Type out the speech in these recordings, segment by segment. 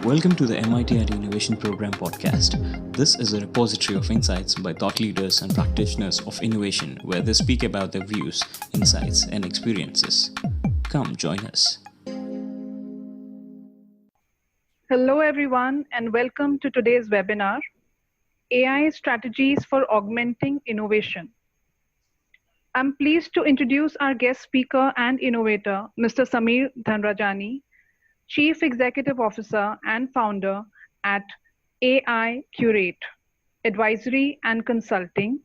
Welcome to the MIT IT Innovation Program podcast. This is a repository of insights by thought leaders and practitioners of innovation where they speak about their views, insights, and experiences. Come join us. Hello everyone and welcome to today's webinar, AI Strategies for Augmenting Innovation. I'm pleased to introduce our guest speaker and innovator, Mr. Sameer Dhanrajani, Chief Executive Officer and founder at AIQRATE Advisory and Consulting,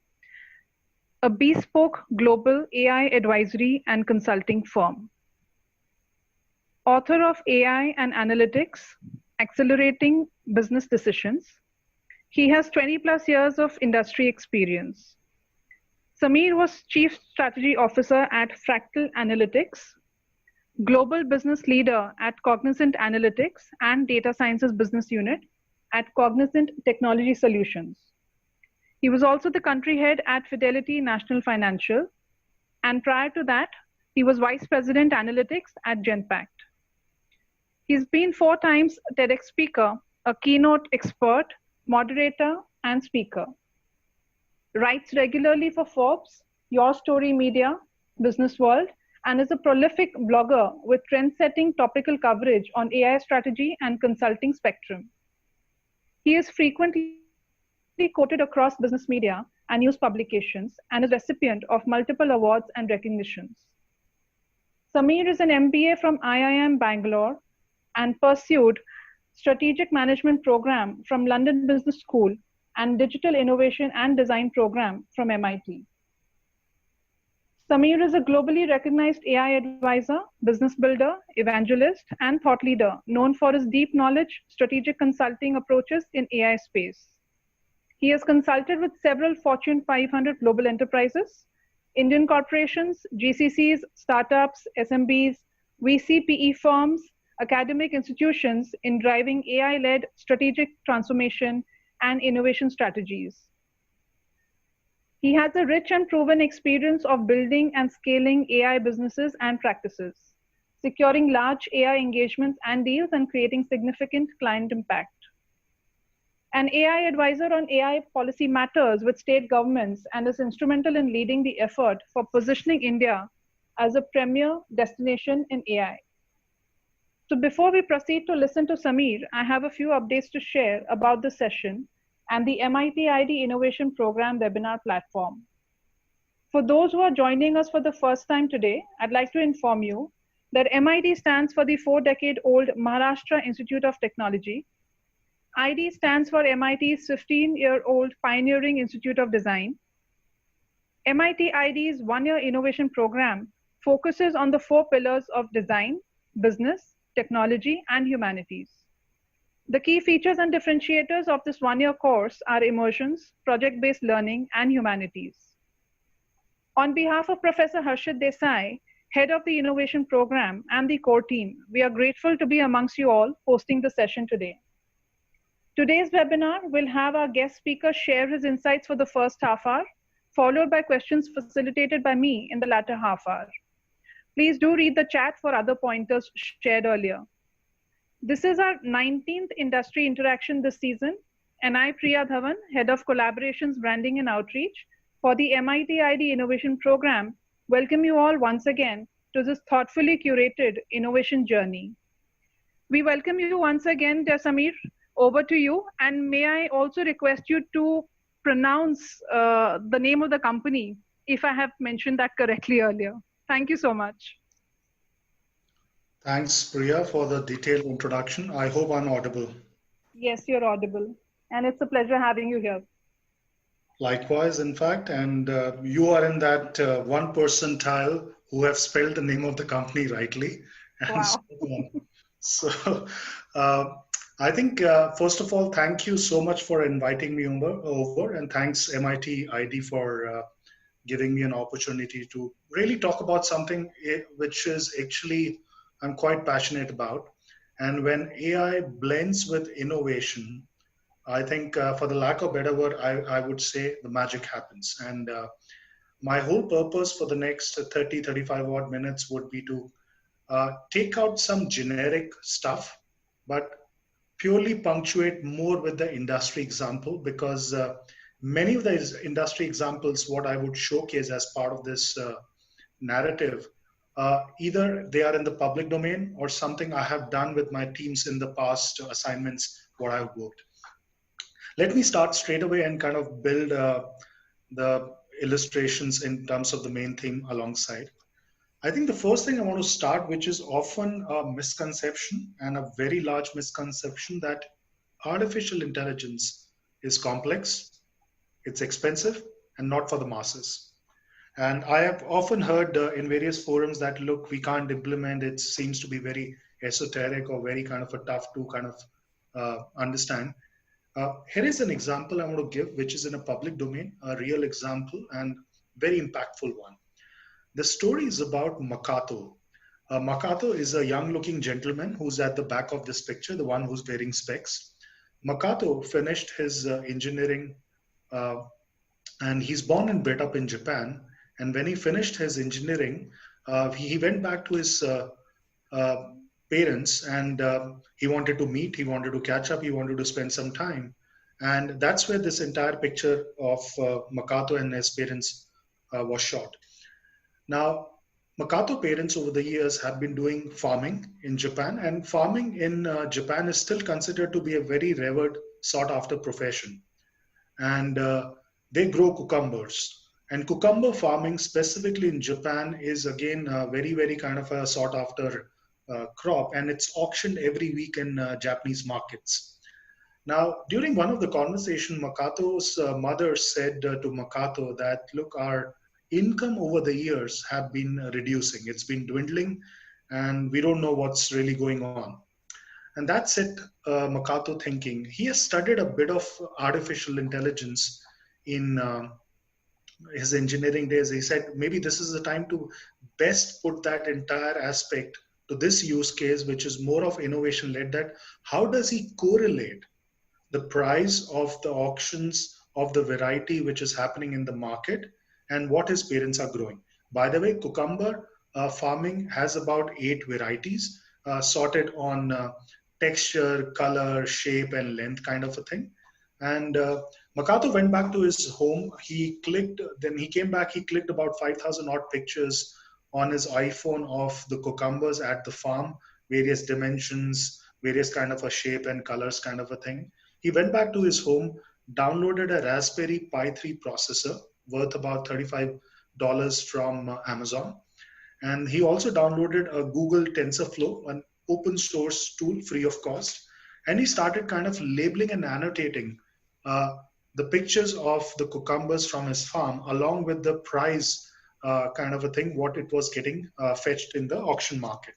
a bespoke global AI advisory and consulting firm. Author of AI and Analytics, Accelerating Business Decisions. He has 20 plus years of industry experience. Sameer was Chief Strategy Officer at Fractal Analytics, Global Business Leader at Cognizant Analytics and Data Sciences Business Unit at Cognizant Technology Solutions. He was also the country head at Fidelity National Financial, and prior to that, he was Vice President Analytics at Genpact. He's been 4 times TEDx speaker, a keynote expert, moderator, and speaker. Writes regularly for Forbes, YourStory Media, Businessworld, and is a prolific blogger with trendsetting topical coverage on AI strategy and consulting spectrum. He is frequently quoted across business media and news publications and is recipient of multiple awards and recognitions. Sameer is an MBA from IIM Bangalore and pursued Strategic Management Program from London Business School and Digital Innovation and Design Program from MIT. Sameer is a globally recognized AI advisor, business builder, evangelist, and thought leader known for his deep knowledge, strategic consulting approaches in AI space. He has consulted with several Fortune 500 global enterprises, Indian corporations, GCCs, startups, SMBs, VC PE firms, academic institutions in driving AI-led strategic transformation and innovation strategies. He has a rich and proven experience of building and scaling AI businesses and practices, securing large AI engagements and deals, and creating significant client impact. An AI advisor on AI policy matters with state governments and is instrumental in leading the effort for positioning India as a premier destination in AI. So before we proceed to listen to Sameer, I have a few updates to share about the session and the MIT ID Innovation Program webinar platform. For those who are joining us for the first time today, I'd like to inform you that MIT stands for the 4-decade-old Maharashtra Institute of Technology. ID stands for MIT's 15-year-old Pioneering Institute of Design. MIT ID's one-year innovation program focuses on the 4 pillars of design, business, technology, and humanities. The key features and differentiators of this one-year course are immersions, project-based learning, and humanities. On behalf of Professor Harshit Desai, head of the innovation program and the core team, we are grateful to be amongst you all hosting the session today. Today's webinar will have our guest speaker share his insights for the first half hour, followed by questions facilitated by me in the latter half hour. Please do read the chat for other pointers shared earlier. This is our 19th industry interaction this season, and I, Priya Dhawan, Head of Collaborations, Branding and Outreach for the MIT ID Innovation Program, welcome you all once again to this thoughtfully curated innovation journey. We welcome you once again, dear Sameer. Over to you, and may I also request you to pronounce the name of the company if I have mentioned that correctly earlier. Thank you so much. Thanks, Priya, for the detailed introduction. I hope I'm audible. Yes, you're audible. And it's a pleasure having you here. Likewise, in fact, and you are in that 1 percentile who have spelled the name of the company rightly. And wow. So I think, first of all, thank you so much for inviting me over, and thanks MIT ID for giving me an opportunity to really talk about something which is actually I'm quite passionate about. And when AI blends with innovation, I think for the lack of better word, I would say the magic happens. And my whole purpose for the next 30, 35 odd minutes would be to take out some generic stuff, but purely punctuate more with the industry example, because many of these industry examples, what I would showcase as part of this narrative, either they are in the public domain or something I have done with my teams in the past assignments what I've worked. Let me start straight away and kind of build the illustrations in terms of the main theme alongside. I think the first thing I want to start, which is often a misconception and a very large misconception, that artificial intelligence is complex, it's expensive, and not for the masses. And I have often heard in various forums that, look, we can't implement it, seems to be very esoteric or very kind of a tough to kind of understand. Here is an example I want to give, which is in a public domain, a real example and very impactful one. The story is about Makato. Makato is a young looking gentleman who's at the back of this picture, the one who's wearing specs. Makato finished his engineering and he's born and bred up in Japan. And when he finished his engineering, he went back to his parents and he wanted to meet, he wanted to catch up, he wanted to spend some time. And that's where this entire picture of Makato and his parents was shot. Now, Makato parents over the years have been doing farming in Japan, and farming in Japan is still considered to be a very revered, sought after profession. And they grow cucumbers. And cucumber farming specifically in Japan is again very, very kind of a sought after crop, and it's auctioned every week in Japanese markets. Now, during one of the conversation, Makato's mother said to Makato that, look, our income over the years have been reducing. It's been dwindling, and we don't know what's really going on. And that set Makato thinking. He has studied a bit of artificial intelligence in his engineering days. He said, maybe this is the time to best put that entire aspect to this use case, which is more of innovation led, that how does he correlate the price of the auctions of the variety which is happening in the market and what his parents are growing. By the way, cucumber farming has about 8 varieties sorted on texture, color, shape, and length kind of a thing. And Makato went back to his home. He clicked, then he came back, he clicked about 5,000 odd pictures on his iPhone of the cucumbers at the farm, various dimensions, various kind of a shape and colors kind of a thing. He went back to his home, downloaded a Raspberry Pi 3 processor worth about $35 from Amazon. And he also downloaded a Google TensorFlow, an open source tool free of cost. And he started kind of labeling and annotating the pictures of the cucumbers from his farm along with the price kind of a thing, what it was getting fetched in the auction market.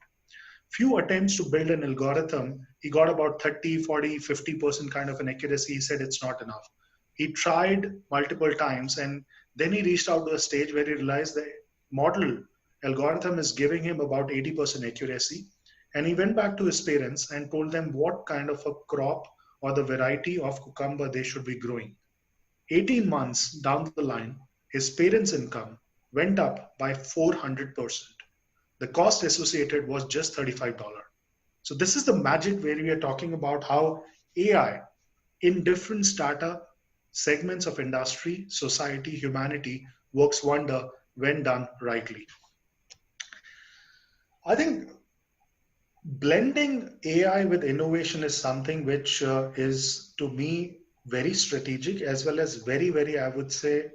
Few attempts to build an algorithm, he got about 30, 40, 50% kind of an accuracy. He said it's not enough. He tried multiple times, and then he reached out to a stage where he realized the model algorithm is giving him about 80% accuracy. And he went back to his parents and told them what kind of a crop or the variety of cucumber they should be growing. 18 months down the line, his parents' income went up by 400%. The cost associated was just $35. So this is the magic where we are talking about how AI in different strata, segments of industry, society, humanity works wonder when done rightly. I think blending AI with innovation is something which is, to me, very strategic as well as very, very, I would say,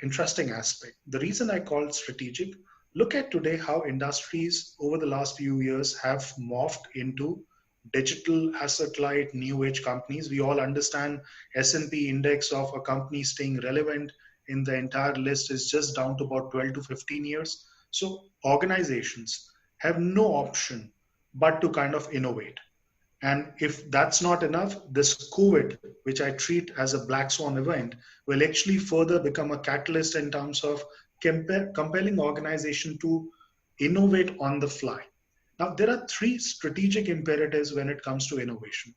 interesting aspect. The reason I call it strategic, look at today how industries over the last few years have morphed into digital asset-light new age companies. We all understand S&P index of a company staying relevant in the entire list is just down to about 12 to 15 years. So organizations have no option but to kind of innovate. And if that's not enough, this COVID, which I treat as a black swan event, will actually further become a catalyst in terms of compelling organization to innovate on the fly. Now, there are 3 strategic imperatives when it comes to innovation.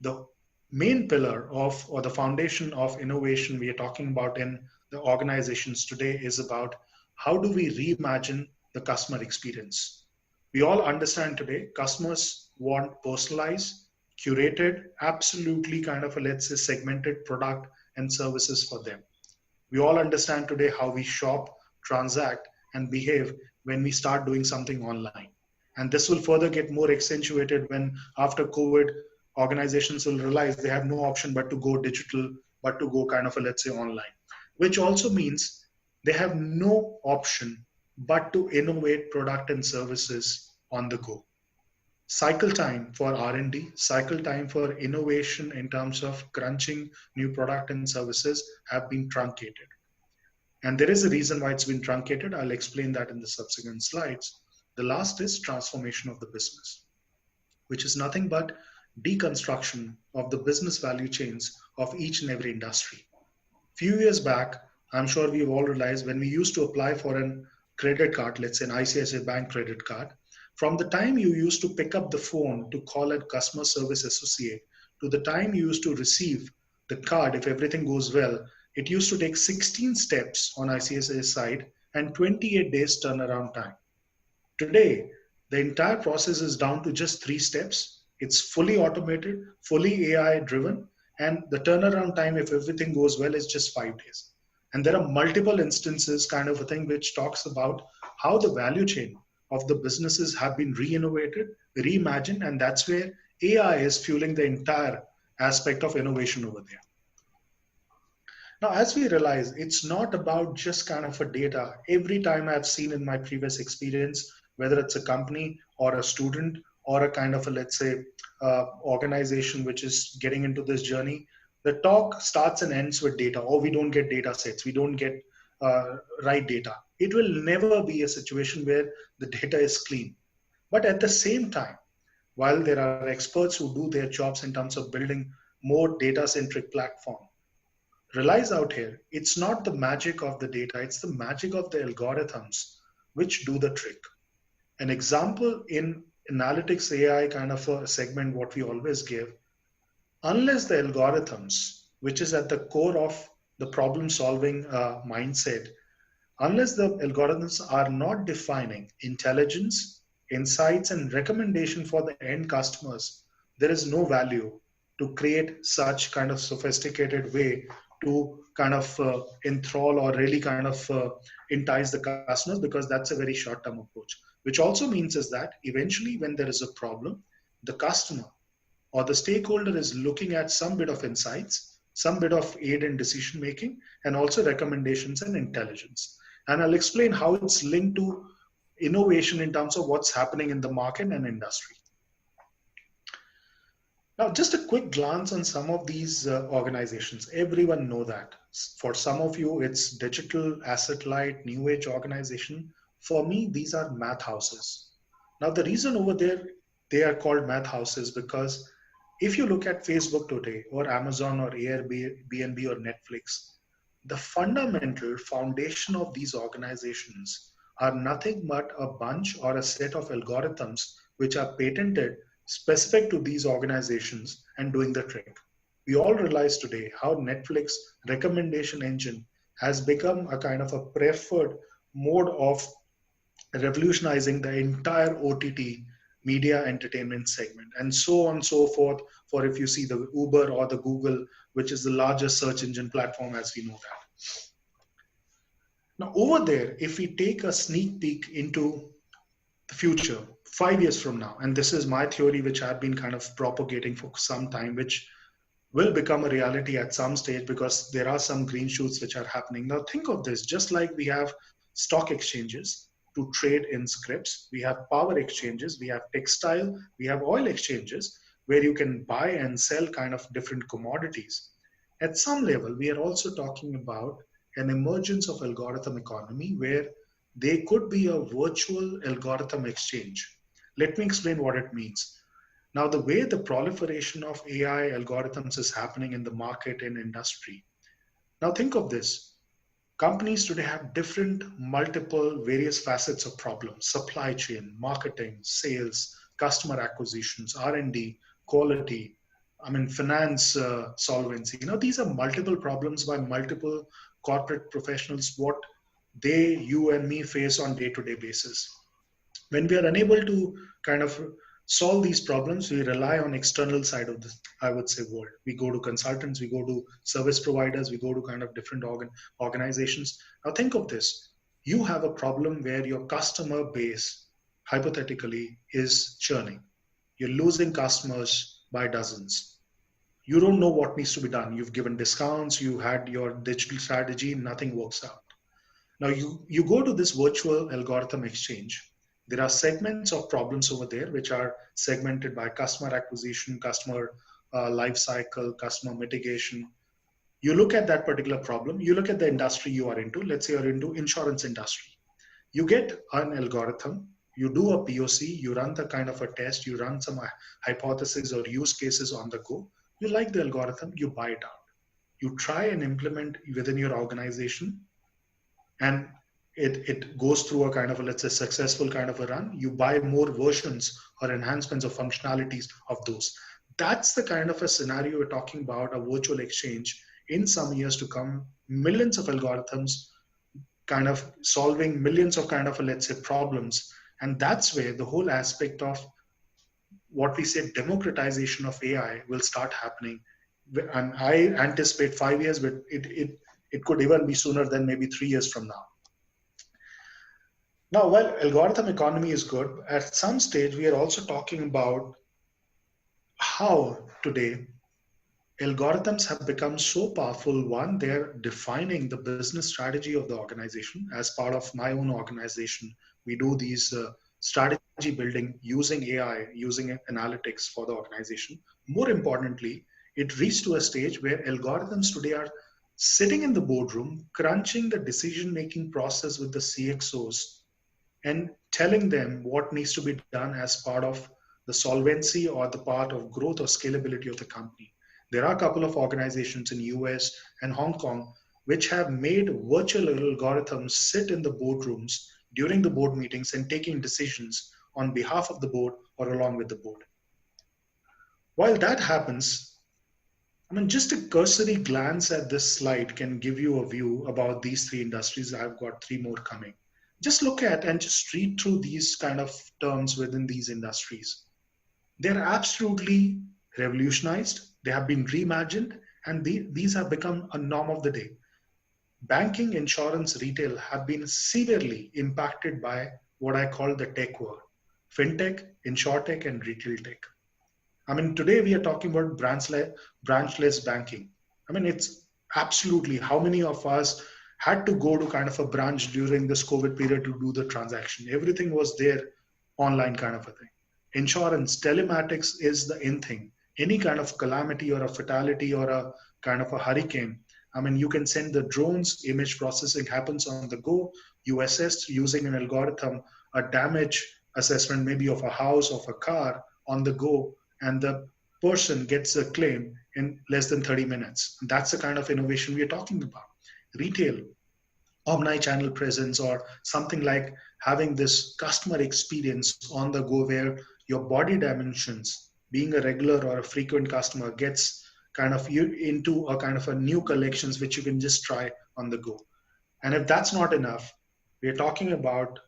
The main pillar of, or the foundation of innovation we are talking about in the organizations today is about how do we reimagine the customer experience. We all understand today customers want personalized, curated, absolutely kind of a, let's say, segmented product and services for them. We all understand today how we shop, transact, and behave when we start doing something online. And this will further get more accentuated when after COVID, organizations will realize they have no option but to go digital, but to go kind of a, let's say, online, which also means they have no option but to innovate product and services on the go. Cycle time for R&D, cycle time for innovation in terms of crunching new product and services have been truncated. And there is a reason why it's been truncated. I'll explain that in the subsequent slides. The last is transformation of the business, which is nothing but deconstruction of the business value chains of each and every industry. Few years back, I'm sure we've all realized when we used to apply for a credit card, let's say an ICICI Bank credit card, from the time you used to pick up the phone to call a customer service associate to the time you used to receive the card, if everything goes well, it used to take 16 steps on ICICI's side and 28 days turnaround time. Today, the entire process is down to just 3 steps. It's fully automated, fully AI driven, and the turnaround time, if everything goes well, is just 5 days. And there are multiple instances, kind of a thing, which talks about how the value chain of the businesses have been re-innovated, reimagined, and that's where AI is fueling the entire aspect of innovation over there. Now, as we realize, it's not about just kind of a data. Every time I've seen in my previous experience, whether it's a company or a student or a kind of a, let's say, organization which is getting into this journey, the talk starts and ends with data. Oh, we don't get data sets. We don't get right data. It will never be a situation where the data is clean. But at the same time, while there are experts who do their jobs in terms of building more data-centric platform, realize out here, it's not the magic of the data, it's the magic of the algorithms which do the trick. An example in analytics AI kind of a segment, what we always give, unless the algorithms, which is at the core of the problem solving mindset, unless the algorithms are not defining intelligence, insights, and recommendation for the end customers, there is no value to create such kind of sophisticated way to kind of enthrall or really kind of entice the customers, because that's a very short-term approach. Which also means is that eventually when there is a problem, the customer or the stakeholder is looking at some bit of insights, some bit of aid in decision making, and also recommendations and intelligence. And I'll explain how it's linked to innovation in terms of what's happening in the market and industry. Now, just a quick glance on some of these organizations. Everyone know that. For some of you, it's digital, asset light, new age organization. For me, these are math houses. Now, the reason over there they are called math houses because if you look at Facebook today or Amazon or Airbnb or Netflix, the fundamental foundation of these organizations are nothing but a bunch or a set of algorithms which are patented specific to these organizations and doing the trick. We all realize today how Netflix recommendation engine has become a kind of a preferred mode of revolutionizing the entire OTT media entertainment segment, and so on and so forth, for if you see the Uber or the Google, which is the largest search engine platform as we know that. Now over there, if we take a sneak peek into the future, 5 years from now, and this is my theory which I've been kind of propagating for some time, which will become a reality at some stage because there are some green shoots which are happening. Now think of this, just like we have stock exchanges to trade in scripts, we have power exchanges, we have textile, we have oil exchanges where you can buy and sell kind of different commodities. At some level, we are also talking about an emergence of algorithm economy where they could be a virtual algorithm exchange. Let me explain what it means. Now, the way the proliferation of AI algorithms is happening in the market and industry. Now think of this. Companies today have different, multiple, various facets of problems: supply chain, marketing, sales, customer acquisitions, R&D, quality, finance, solvency. These are multiple problems by multiple corporate professionals, what they, you and me face on day-to-day basis. When we are unable to kind of solve these problems, we rely on external side of this, I would say, world. We go to consultants, we go to service providers, we go to kind of different organizations. Now think of this. You have a problem where your customer base, hypothetically, is churning. You're losing customers by dozens. You don't know what needs to be done. You've given discounts, you had your digital strategy, nothing works out. Now you go to this virtual algorithm exchange. There are segments of problems over there, which are segmented by customer acquisition, customer life cycle, customer mitigation. You look at that particular problem, you look at the industry you are into. Let's say you're into insurance industry. You get an algorithm, you do a POC, you run the kind of a test, you run some hypotheses or use cases on the go. You like the algorithm, you buy it out. You try and implement within your organization, and it goes through a kind of a, let's say, successful kind of a run. You buy more versions or enhancements or functionalities of those. That's the kind of a scenario we're talking about, a virtual exchange in some years to come, millions of algorithms kind of solving millions of kind of, let's say, problems. And that's where the whole aspect of what we say democratization of AI will start happening. And I anticipate 5 years, but it could even be sooner than maybe 3 years from now. Now, while algorithm economy is good, at some stage we are also talking about how today algorithms have become so powerful. One, they're defining the business strategy of the organization. As part of my own organization, we do these strategy building using AI, using analytics for the organization. More importantly, it reached to a stage where algorithms today are sitting in the boardroom, crunching the decision-making process with the CXOs and telling them what needs to be done as part of the solvency or the part of growth or scalability of the company. There are a couple of organizations in US and Hong Kong which have made virtual algorithms sit in the boardrooms during the board meetings and taking decisions on behalf of the board or along with the board. While that happens, I mean, just a cursory glance at this slide can give you a view about these three industries. I've got 3 more coming. Just look at and just read through these kind of terms within these industries. They're absolutely revolutionized. They have been reimagined, and these have become a norm of the day. Banking, insurance, retail have been severely impacted by what I call the tech war. Fintech, insurtech, and retail tech. I mean, today we are talking about branchless banking. I mean, it's absolutely how many of us had to go to kind of a branch during this COVID period to do the transaction. Everything was there online kind of a thing. Insurance, telematics is the in thing. Any kind of calamity or a fatality or a kind of a hurricane, I mean, you can send the drones, image processing happens on the go. You assess using an algorithm, a damage assessment maybe of a house, of a car on the go, and the person gets a claim in less than 30 minutes. That's the kind of innovation we are talking about. Retail, omni-channel presence, or something like having this customer experience on the go where your body dimensions, being a regular or a frequent customer, gets kind of you into a kind of a new collections which you can just try on the go. And if that's not enough, we're talking about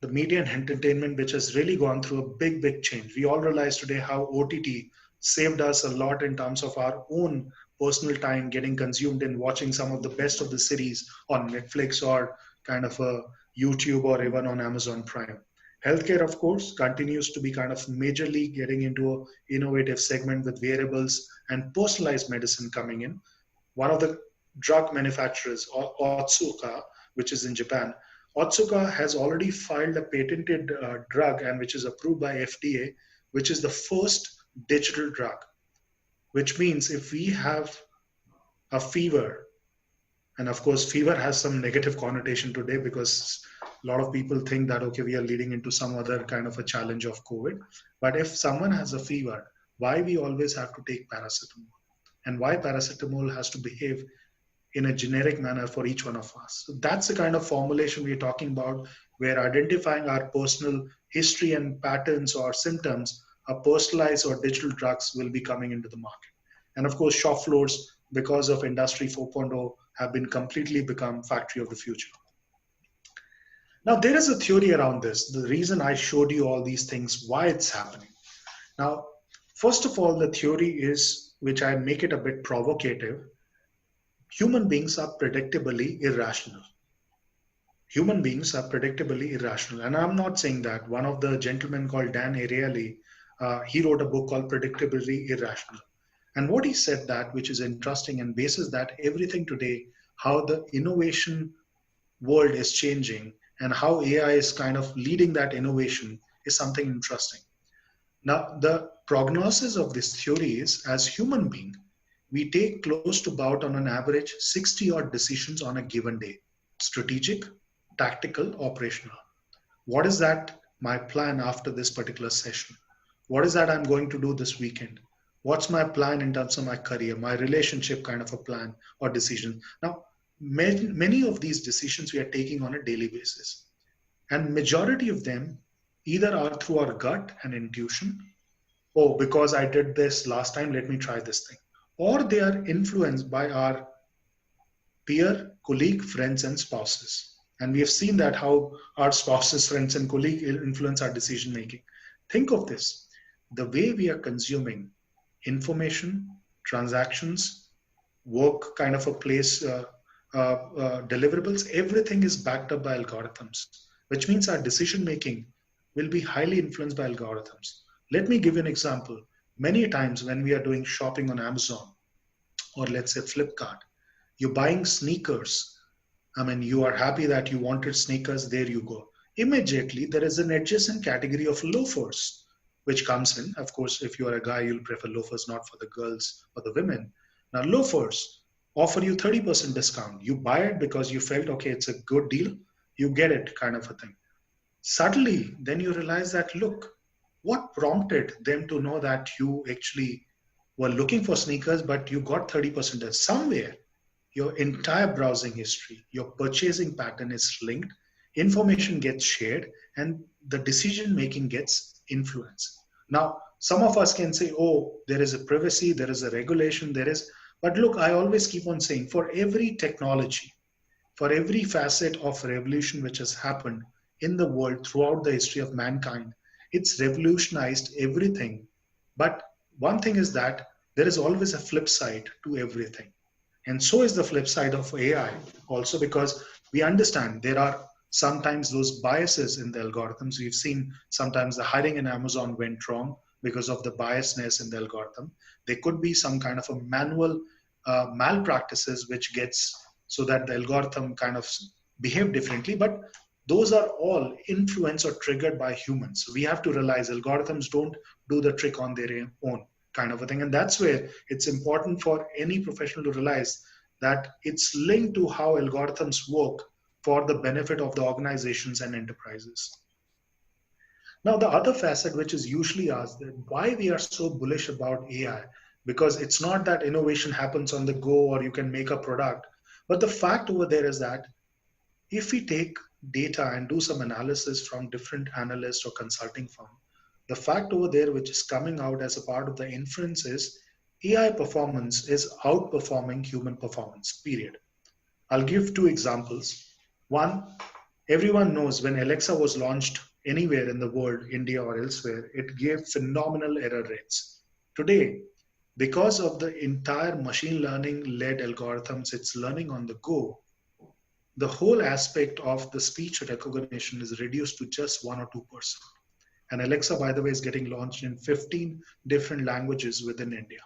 the media and entertainment, which has really gone through a big change. We all realize today how OTT saved us a lot in terms of our own personal time getting consumed in watching some of the best of the series on Netflix or kind of a YouTube or even on Amazon Prime. Healthcare, of course, continues to be kind of majorly getting into an innovative segment with wearables and personalized medicine coming in. One of the drug manufacturers, Otsuka, which is in Japan, Otsuka has already filed a patented drug and which is approved by FDA, which is the first digital drug, which means if we have a fever, and of course, fever has some negative connotation today because a lot of people think that, okay, we are leading into some other kind of a challenge of COVID. But if someone has a fever, why we always have to take paracetamol? And why paracetamol has to behave in a generic manner for each one of us. So that's the kind of formulation we're talking about, where identifying our personal history and patterns or symptoms, a personalized or digital drugs will be coming into the market. And of course, shop floors, because of Industry 4.0, have been completely become factory of the future. Now, there is a theory around this. The reason I showed you all these things, why it's happening. Now, first of all, the theory is, which I make it a bit provocative, human beings are predictably irrational. Human beings are predictably irrational. And I'm not saying that. One of the gentlemen called Dan Ariely, he wrote a book called Predictably Irrational. And what he said that, which is interesting and bases that everything today, how the innovation world is changing and how AI is kind of leading that innovation is something interesting. Now, the prognosis of this theory is, as human being, we take close to about on an average 60 odd decisions on a given day. Strategic, tactical, operational. What is that my plan after this particular session? What is that I'm going to do this weekend? What's my plan in terms of my career, my relationship kind of a plan or decision? Now, many of these decisions we are taking on a daily basis. And majority of them either are through our gut and intuition. Oh, because I did this last time, let me try this thing. Or they are influenced by our peer, colleague, friends, and spouses. And we have seen that how our spouses, friends, and colleagues influence our decision making. Think of this. The way we are consuming information, transactions, work kind of a place, deliverables, everything is backed up by algorithms, which means our decision making will be highly influenced by algorithms. Let me give you an example. Many times when we are doing shopping on Amazon or let's say Flipkart, you're buying sneakers. I mean, you are happy that you wanted sneakers, there you go. Immediately, there is an adjacent category of loafers, which comes in. Of course, if you are a guy, you'll prefer loafers, not for the girls or the women. Now, loafers offer you 30% discount. You buy it because you felt, okay, it's a good deal. You get it kind of a thing. Suddenly, then you realize that, look, what prompted them to know that you actually were looking for sneakers, but you got 30% somewhere? Your entire browsing history, your purchasing pattern is linked, information gets shared, and the decision making gets influenced. Now, some of us can say, oh, there is a privacy, there is a regulation, but look, I always keep on saying, for every technology, for every facet of revolution which has happened in the world throughout the history of mankind, it's revolutionized everything. But one thing is that there is always a flip side to everything. And so is the flip side of AI also, because we understand there are sometimes those biases in the algorithms. We've seen sometimes the hiring in Amazon went wrong because of the biasness in the algorithm. There could be some kind of a manual malpractices which gets so that the algorithm kind of behave differently. But those are all influenced or triggered by humans. So we have to realize algorithms don't do the trick on their own, kind of a thing. And that's where it's important for any professional to realize that it's linked to how algorithms work for the benefit of the organizations and enterprises. Now, the other facet which is usually asked, that why we are so bullish about AI, because it's not that innovation happens on the go or you can make a product, but the fact over there is that if we take data and do some analysis from different analysts or consulting firms, the fact over there which is coming out as a part of the inference is AI performance is outperforming human performance, period. I'll give two examples. One, everyone knows when Alexa was launched anywhere in the world, India or elsewhere, it gave phenomenal error rates. Today, because of the entire machine learning led algorithms, it's learning on the go, the whole aspect of the speech recognition is reduced to just 1 or 2%. And Alexa, by the way, is getting launched in 15 different languages within India.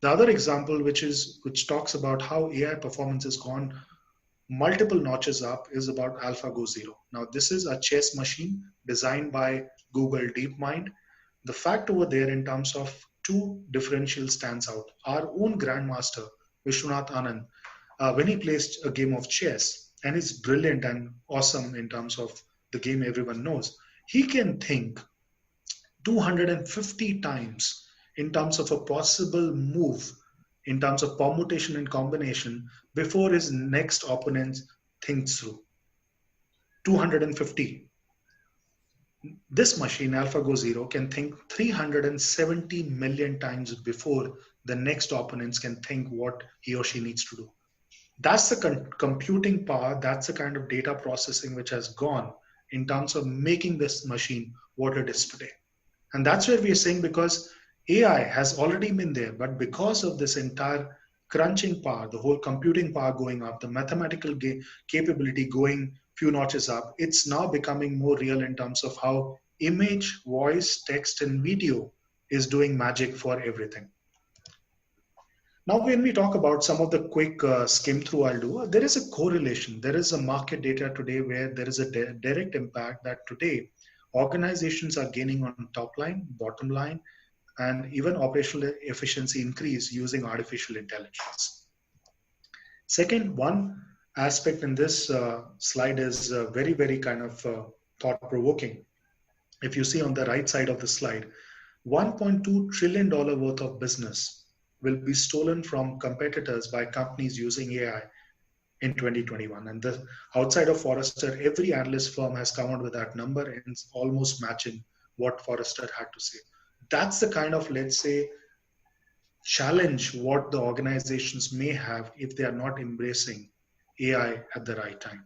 The other example, which talks about how AI performance has gone multiple notches up, is about AlphaGo Zero. Now, this is a chess machine designed by Google DeepMind. The fact over there in terms of two differentials stands out. Our own grandmaster, Vishwanath Anand, when he plays a game of chess, and it's brilliant and awesome in terms of the game everyone knows, he can think 250 times in terms of a possible move, in terms of permutation and combination, before his next opponent thinks through. 250. This machine, AlphaGo Zero, can think 370 million times before the next opponents can think what he or she needs to do. That's the computing power, that's the kind of data processing which has gone in terms of making this machine what it is today. And that's where we are saying, because AI has already been there, but because of this entire crunching power, the whole computing power going up, the mathematical capability going few notches up, it's now becoming more real in terms of how image, voice, text, and video is doing magic for everything. Now, when we talk about some of the quick skim through I'll do, there is a correlation. There is a market data today where there is a direct impact that today organizations are gaining on top line, bottom line, and even operational efficiency increase using artificial intelligence. Second, one aspect in this slide is very, very kind of thought-provoking. If you see on the right side of the slide, $1.2 trillion worth of business will be stolen from competitors by companies using AI in 2021. And outside of Forrester, every analyst firm has come out with that number and it's almost matching what Forrester had to say. That's the kind of, let's say, challenge what the organizations may have if they are not embracing AI at the right time.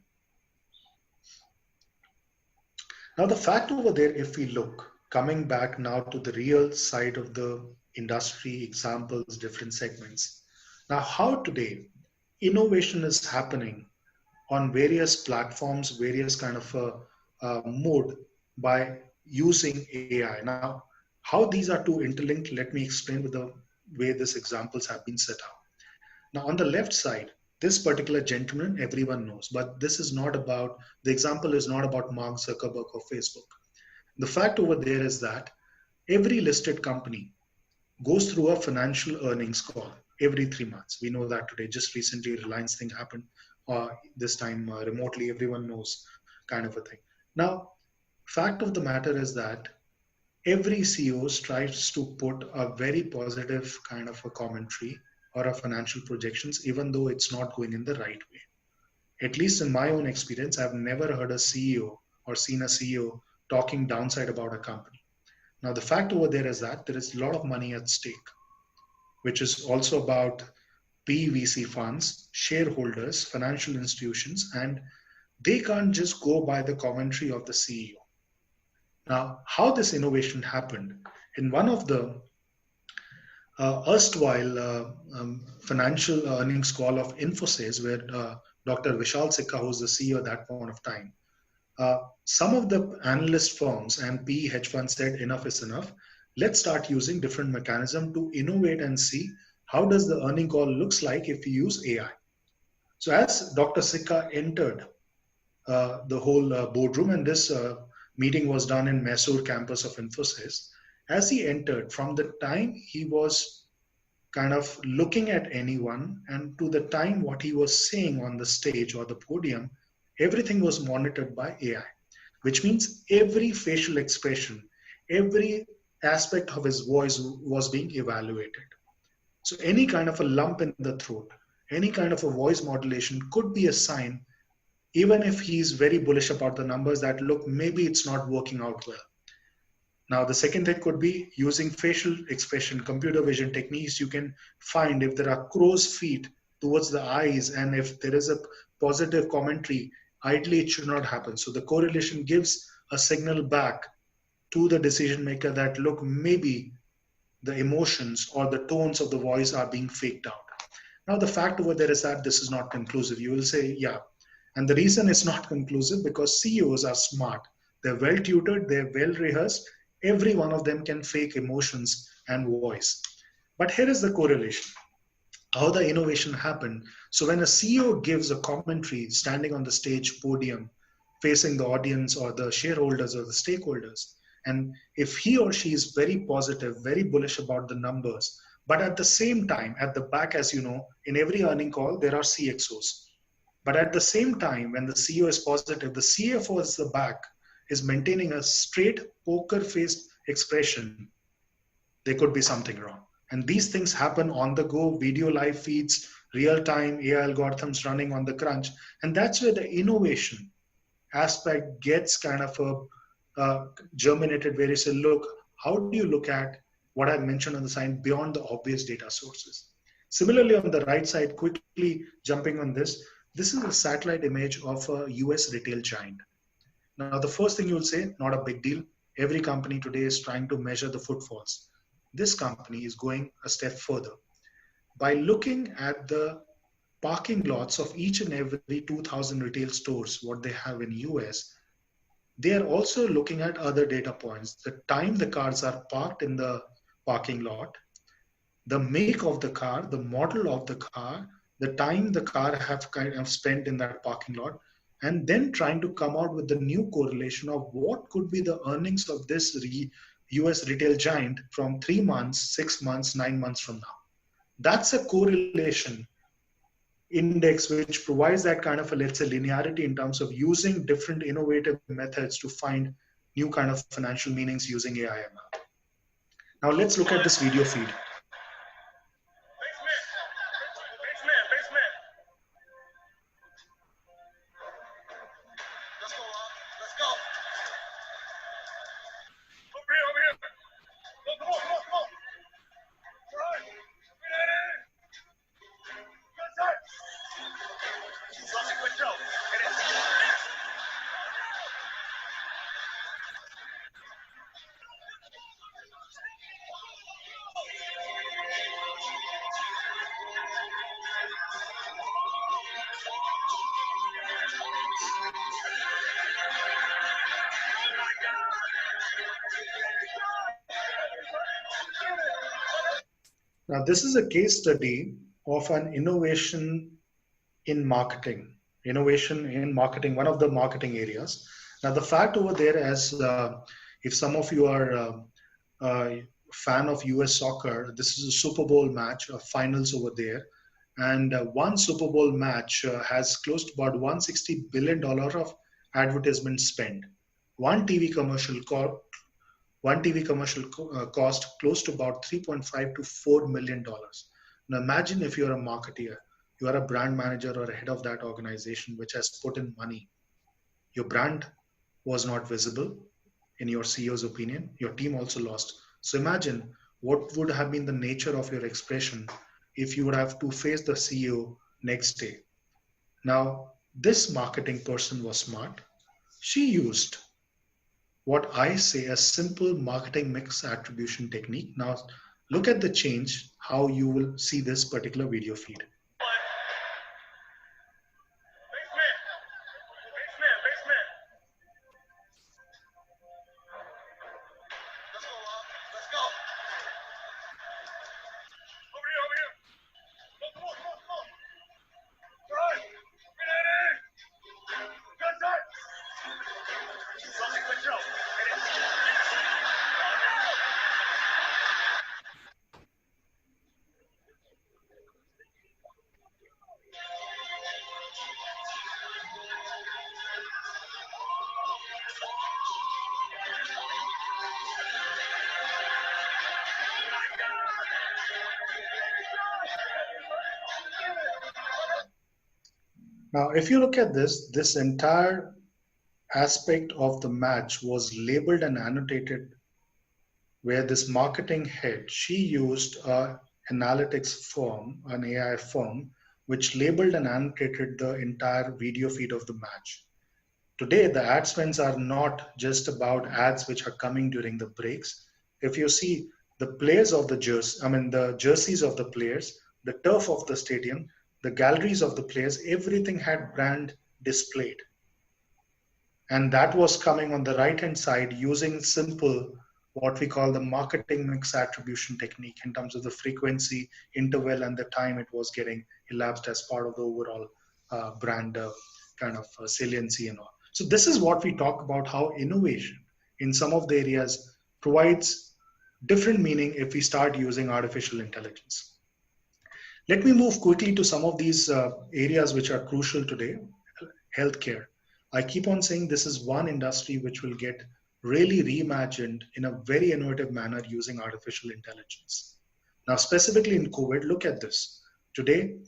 Now, the fact over there, if we look, coming back now to the real side of the industry examples, different segments. Now, how today innovation is happening on various platforms, various kind of mode by using AI. Now, how these are two interlinked, let me explain with the way these examples have been set out. Now, on the left side, this particular gentleman, everyone knows, but this is not about, the example is not about Mark Zuckerberg or Facebook. The fact over there is that every listed company goes through a financial earnings call every 3 months. We know that today. Just recently, Reliance thing happened. This time remotely, everyone knows, kind of a thing. Now, fact of the matter is that every CEO tries to put a very positive kind of a commentary or a financial projections, even though it's not going in the right way. At least in my own experience, I've never heard a CEO or seen a CEO talking downside about a company. Now, the fact over there is that there is a lot of money at stake, which is also about PVC funds, shareholders, financial institutions, and they can't just go by the commentary of the CEO. Now, how this innovation happened, in one of the erstwhile financial earnings call of Infosys, where Dr. Vishal Sikka, who's the CEO at that point of time, some of the analyst firms and PE hedge funds said enough is enough. Let's start using different mechanism to innovate and see how does the earning call looks like if we use AI. So as Dr. Sikka entered the whole boardroom, and this meeting was done in Mysore campus of Infosys, as he entered, from the time he was kind of looking at anyone and to the time what he was saying on the stage or the podium, everything was monitored by AI, which means every facial expression, every aspect of his voice was being evaluated. So any kind of a lump in the throat, any kind of a voice modulation could be a sign, even if he's very bullish about the numbers, that look, maybe it's not working out well. Now, the second thing could be using facial expression, computer vision techniques. You can find if there are crow's feet towards the eyes, and if there is a positive commentary, ideally it should not happen. So the correlation gives a signal back to the decision maker that, look, maybe the emotions or the tones of the voice are being faked out. Now, the fact over there is that this is not conclusive. You will say, yeah. And the reason it's not conclusive because CEOs are smart. They're well tutored, they're well rehearsed. Every one of them can fake emotions and voice. But here is the correlation, how the innovation happened. So when a CEO gives a commentary standing on the stage podium, facing the audience or the shareholders or the stakeholders, and if he or she is very positive, very bullish about the numbers, but at the same time, at the back, as you know, in every earning call, there are CXOs. But at the same time, when the CEO is positive, the CFO at the back is maintaining a straight poker-faced expression. There could be something wrong. And these things happen on the go, video live feeds, real-time AI algorithms running on the crunch. And that's where the innovation aspect gets kind of germinated, where you say, look, how do you look at what I mentioned on the side beyond the obvious data sources? Similarly, on the right side, quickly jumping on this is a satellite image of a US retail giant. Now, the first thing you will say, not a big deal. Every company today is trying to measure the footfalls. This company is going a step further. By looking at the parking lots of each and every 2,000 retail stores, what they have in US, they are also looking at other data points. The time the cars are parked in the parking lot, the make of the car, the model of the car, the time the car have kind of spent in that parking lot, and then trying to come out with the new correlation of what could be the earnings of this US retail giant from 3 months, 6 months, 9 months from now. That's a correlation index which provides that kind of a, let's say, linearity in terms of using different innovative methods to find new kind of financial meanings using AI/ML. Now let's look at this video feed. Now, this is a case study of an innovation in marketing, one of the marketing areas. Now, the fact over there, as if some of you are a fan of US soccer, this is a Super Bowl match, finals over there. And one Super Bowl match has close to about $160 billion of advertisement spend. One TV commercial cost close to about $3.5 to $4 million. Now imagine if you're a marketeer, you are a brand manager or a head of that organization which has put in money. Your brand was not visible in your CEO's opinion. Your team also lost. So imagine what would have been the nature of your expression if you would have to face the CEO next day. Now, this marketing person was smart. She used what I say a simple marketing mix attribution technique. Now, look at the change, how you will see this particular video feed. Now, if you look at this entire aspect of the match was labeled and annotated, where this marketing head, she used an analytics firm, an AI firm, which labeled and annotated the entire video feed of the match. Today, the ad spends are not just about ads which are coming during the breaks. If you see the players of the the jerseys of the players, the turf of the stadium, the galleries of the players, everything had brand displayed. And that was coming on the right-hand side using simple, what we call the marketing mix attribution technique in terms of the frequency, interval, and the time it was getting elapsed as part of the overall brand kind of saliency and all. So this is what we talk about, how innovation in some of the areas provides different meaning if we start using artificial intelligence. Let me move quickly to some of these areas which are crucial today. Healthcare. I keep on saying this is one industry which will get really reimagined in a very innovative manner using artificial intelligence. Now, specifically in COVID, look at this. Today,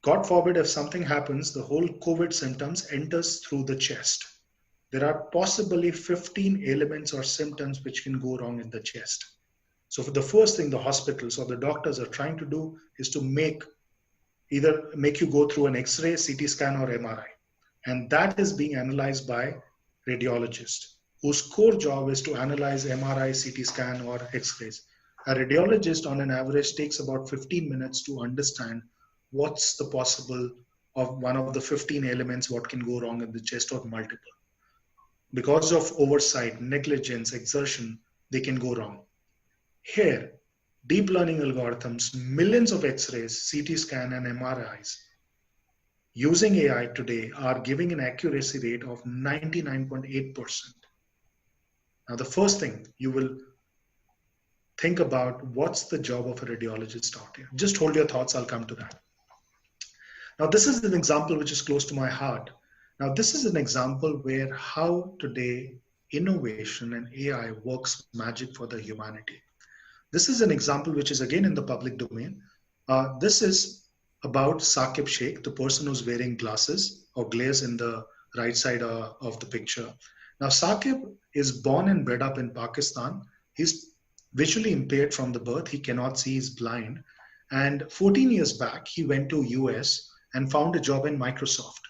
God forbid if something happens, the whole COVID symptoms enters through the chest. There are possibly 15 elements or symptoms which can go wrong in the chest. So for the first thing the hospitals or the doctors are trying to do is to either make you go through an X-ray, CT scan, or MRI. And that is being analyzed by radiologists, whose core job is to analyze MRI, CT scan, or X-rays. A radiologist on an average takes about 15 minutes to understand what's the possible of one of the 15 elements, what can go wrong in the chest or multiple. Because of oversight, negligence, exertion, they can go wrong. Here, deep learning algorithms, millions of X-rays, CT scan, and MRIs using AI today are giving an accuracy rate of 99.8%. Now, the first thing you will think about, what's the job of a radiologist out here? Just hold your thoughts, I'll come to that. Now, this is an example which is close to my heart. Now, this is an example where how today innovation and AI works magic for the humanity. This is an example which is again in the public domain. This is about Saqib Sheikh, the person who's wearing glasses or glares in the right side of the picture. Now, Saqib is born and bred up in Pakistan. He's visually impaired from the birth. He cannot see, he's blind. And 14 years back, he went to US and found a job in Microsoft.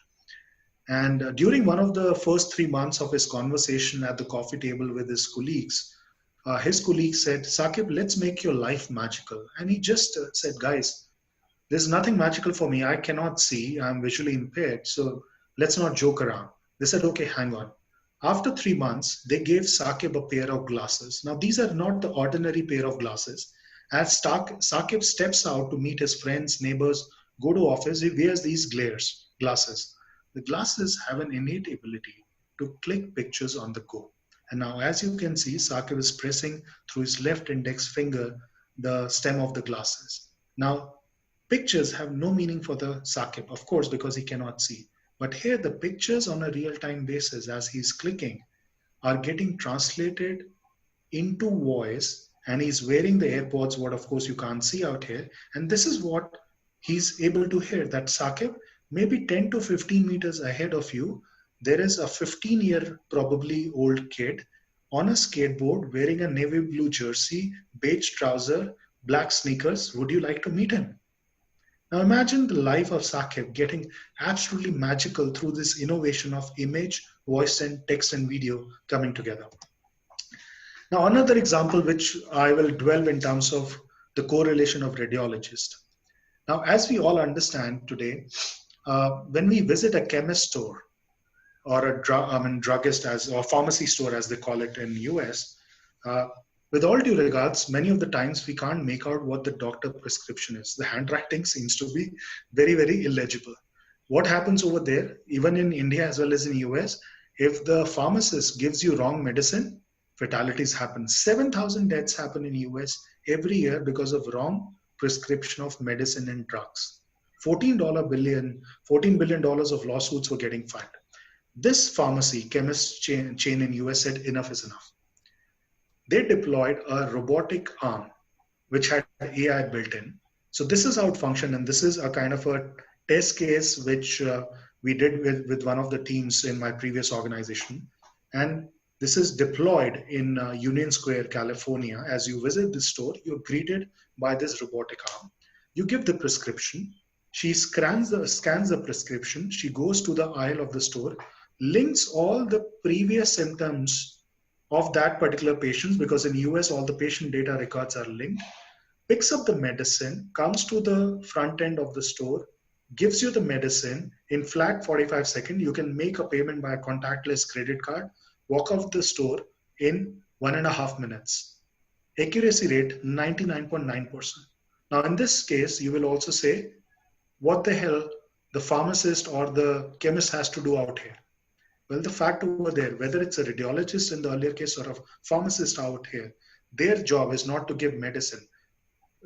And during one of the first 3 months of his conversation at the coffee table with his colleagues said, Saqib, let's make your life magical. And he just said, guys, there's nothing magical for me. I cannot see. I'm visually impaired. So let's not joke around. They said, okay, hang on. After 3 months, they gave Saqib a pair of glasses. Now, these are not the ordinary pair of glasses. As Saqib steps out to meet his friends, neighbors, go to office, he wears these glasses. The glasses have an innate ability to click pictures on the go. And now, as you can see, Saqib is pressing through his left index finger the stem of the glasses. Now, pictures have no meaning for the Saqib, of course, because he cannot see. But here, the pictures on a real-time basis, as he's clicking, are getting translated into voice, and he's wearing the AirPods, what of course you can't see out here. And this is what he's able to hear, that Saqib, maybe 10 to 15 meters ahead of you, there is a 15-year probably old kid on a skateboard wearing a navy blue jersey, beige trouser, black sneakers. Would you like to meet him? Now imagine the life of Saqib getting absolutely magical through this innovation of image, voice, and text and video coming together. Now another example which I will dwell in terms of the correlation of radiologist. Now, as we all understand today, when we visit a chemist store or a druggist or pharmacy store, as they call it in US, with all due regards, many of the times we can't make out what the doctor prescription is. The handwriting seems to be very, very illegible. What happens over there, even in India as well as in US, if the pharmacist gives you wrong medicine, fatalities happen. 7,000 deaths happen in US every year because of wrong prescription of medicine and drugs. $14 billion of lawsuits were getting filed. This pharmacy chemist chain in US said enough is enough. They deployed a robotic arm which had AI built in. So this is how it functioned, and this is a kind of a test case which we did with one of the teams in my previous organization. And this is deployed in Union Square, California. As you visit the store, you're greeted by this robotic arm. You give the prescription. She scans the prescription. She goes to the aisle of the store, links all the previous symptoms of that particular patient, because in US, all the patient data records are linked, picks up the medicine, comes to the front end of the store, gives you the medicine in flat 45 seconds. You can make a payment by a contactless credit card, walk out the store in 1.5 minutes. Accuracy rate, 99.9%. Now, in this case, you will also say, what the hell the pharmacist or the chemist has to do out here? Well, the fact over there, whether it's a radiologist in the earlier case or a pharmacist out here, their job is not to give medicine.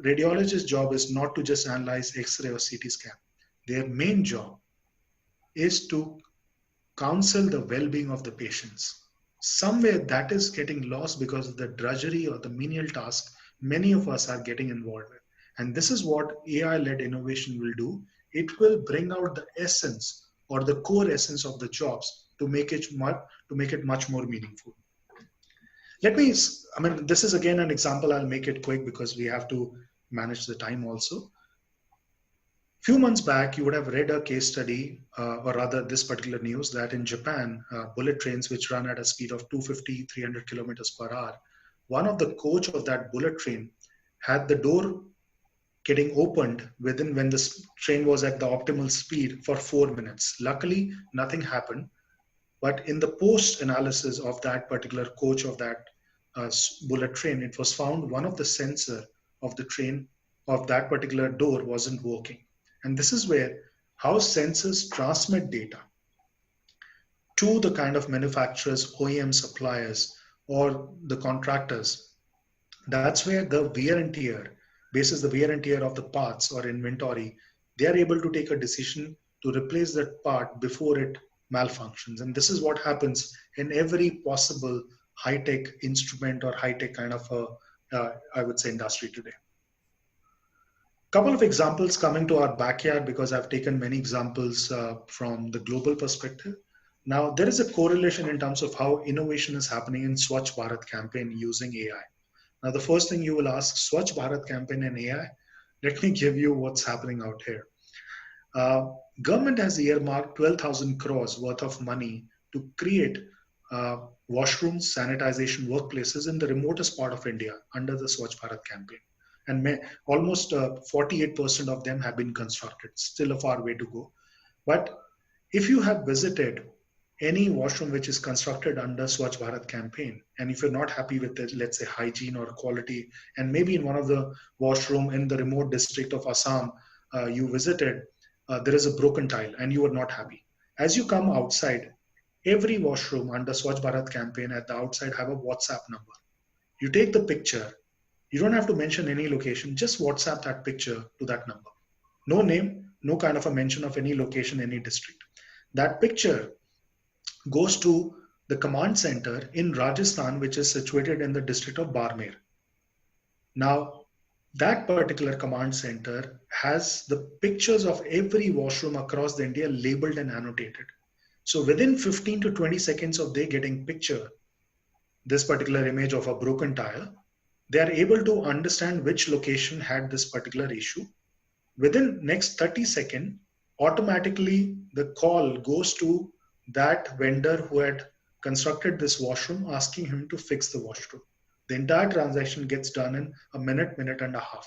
Radiologist's job is not to just analyze X-ray or CT scan. Their main job is to counsel the well-being of the patients. Somewhere that is getting lost because of the drudgery or the menial task many of us are getting involved with. And this is what AI-led innovation will do. It will bring out the essence or the core essence of the jobs to make it much more meaningful. This is again an example. I'll make it quick because we have to manage the time also. Few months back, you would have read a case study, or rather this particular news, that in Japan, bullet trains which run at a speed of 250, 300 kilometers per hour, one of the coach of that bullet train had the door getting opened within when the train was at the optimal speed for 4 minutes. Luckily, nothing happened. But in the post analysis of that particular coach of that bullet train, it was found one of the sensor of the train of that particular door wasn't working. And this is where how sensors transmit data to the kind of manufacturers, OEM suppliers, or the contractors. That's where the wear and tear, basis the wear and tear of the parts or inventory, they are able to take a decision to replace that part before it malfunctions. And this is what happens in every possible high-tech instrument or high-tech kind of I would say industry today. Couple of examples coming to our backyard, because I've taken many examples from the global perspective. Now, there is a correlation in terms of how innovation is happening in Swachh Bharat campaign using AI. Now, the first thing you will ask, Swachh Bharat campaign and AI, let me give you what's happening out here. Government has earmarked 12,000 crores worth of money to create washrooms, sanitization workplaces in the remotest part of India under the Swachh Bharat campaign. And almost 48% of them have been constructed, still a far way to go. But if you have visited any washroom which is constructed under Swachh Bharat campaign, and if you're not happy with the, let's say, hygiene or quality, and maybe in one of the washroom in the remote district of Assam you visited, there is a broken tile and you are not happy. As you come outside, every washroom under Swachh Bharat campaign at the outside have a WhatsApp number. You take the picture. You don't have to mention any location, just WhatsApp that picture to that number. No name, no kind of a mention of any location, any district. That picture goes to the command center in Rajasthan, which is situated in the district of Barmer. Now, that particular command center has the pictures of every washroom across the India labeled and annotated. So within 15 to 20 seconds of they getting picture, this particular image of a broken tile, they are able to understand which location had this particular issue. Within next 30 seconds, automatically the call goes to that vendor who had constructed this washroom, asking him to fix the washroom. The entire transaction gets done in a minute, minute and a half.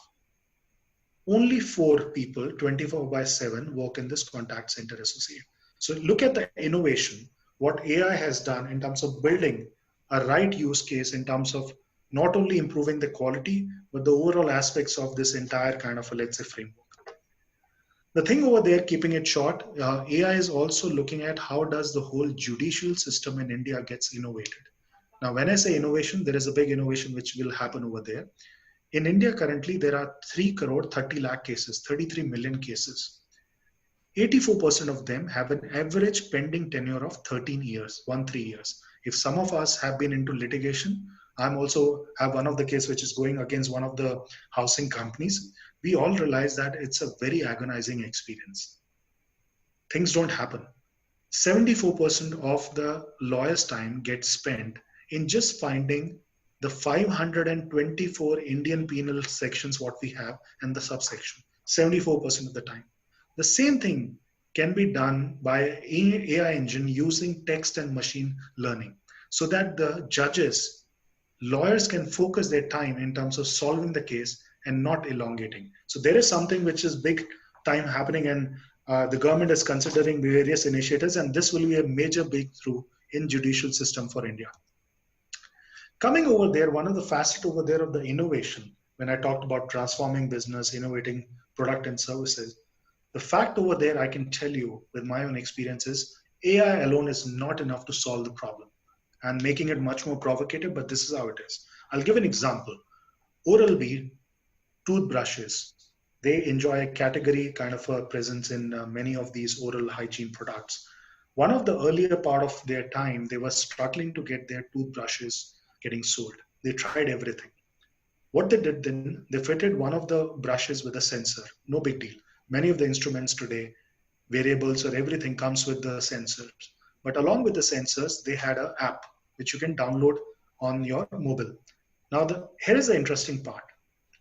Only 4 people, 24/7, work in this contact center associate. So look at the innovation, what AI has done in terms of building a right use case in terms of not only improving the quality, but the overall aspects of this entire kind of, let's say, framework. The thing over there, keeping it short, AI is also looking at how does the whole judicial system in India gets innovated. Now, when I say innovation, there is a big innovation which will happen over there. In India, currently, there are 3 crore 30 lakh cases, 33 million cases. 84% of them have an average pending tenure of 13 years, 13 years. If some of us have been into litigation, I'm also have one of the case which is going against one of the housing companies. We all realize that it's a very agonizing experience. Things don't happen. 74% of the lawyer's time gets spent in just finding the 524 Indian penal sections what we have and the subsection, 74% of the time. The same thing can be done by AI engine using text and machine learning so that the judges, lawyers can focus their time in terms of solving the case and not elongating. So there is something which is big time happening, and the government is considering various initiatives, and this will be a major breakthrough in judicial system for India. Coming over there, one of the facets over there of the innovation, when I talked about transforming business, innovating product and services, the fact over there, I can tell you with my own experiences, AI alone is not enough to solve the problem. And making it much more provocative, but this is how it is. I'll give an example. OralB toothbrushes, they enjoy a category kind of a presence in many of these oral hygiene products. One of the earlier part of their time, they were struggling to get their toothbrushes getting sold. They tried everything. What they did then, they fitted one of the brushes with a sensor. No big deal. Many of the instruments today, variables or everything comes with the sensors. But along with the sensors, they had an app which you can download on your mobile. Now, here is the interesting part.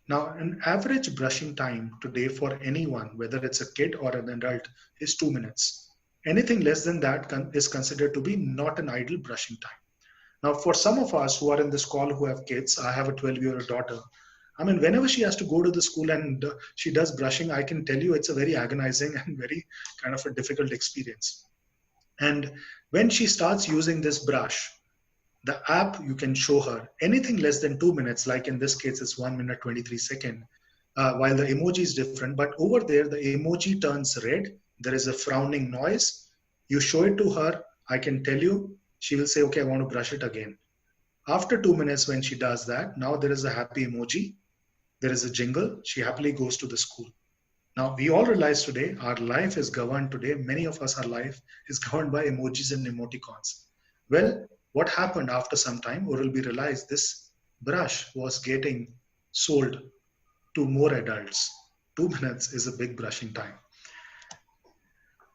Now, an average brushing time today for anyone, whether it's a kid or an adult, is 2 minutes. Anything less than that is considered to be not an idle brushing time. Now, for some of us who are in this call who have kids, I have a 12-year-old daughter. I mean, whenever she has to go to the school and she does brushing, I can tell you it's a very agonizing and very kind of a difficult experience. And when she starts using this brush, the app, you can show her anything less than 2 minutes, like in this case, it's 1 minute, 23 seconds, while the emoji is different. But over there, the emoji turns red. There is a frowning noise. You show it to her. I can tell you, she will say, okay, I want to brush it again. After 2 minutes, when she does that, now there is a happy emoji. There is a jingle. She happily goes to the school. Now, we all realize today, our life is governed today. Many of us, our life is governed by emojis and emoticons. Well, what happened after some time, OralB realized this brush was getting sold to more adults. 2 minutes is a big brushing time.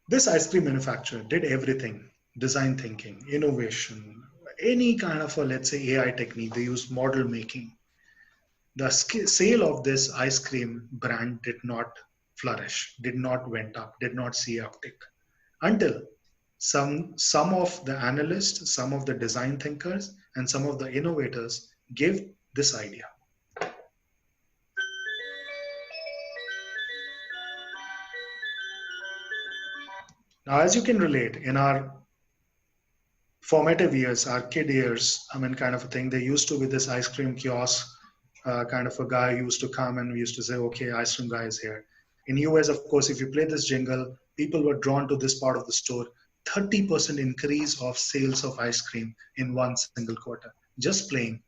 This ice cream manufacturer did everything: design thinking, innovation, any kind of a, let's say, AI technique. They used model making. The sale of this ice cream brand did not flourish, did not went up, did not see uptick until some of the analysts, some of the design thinkers, and some of the innovators gave this idea. Now, as you can relate, in our formative years, our kid years, I mean, kind of a thing, they used to, with this ice cream kiosk, kind of a guy used to come and we used to say, okay, ice cream guy is here. In US, of course, if you play this jingle, people were drawn to this part of the store. 30% increase of sales of ice cream in one single quarter, just playing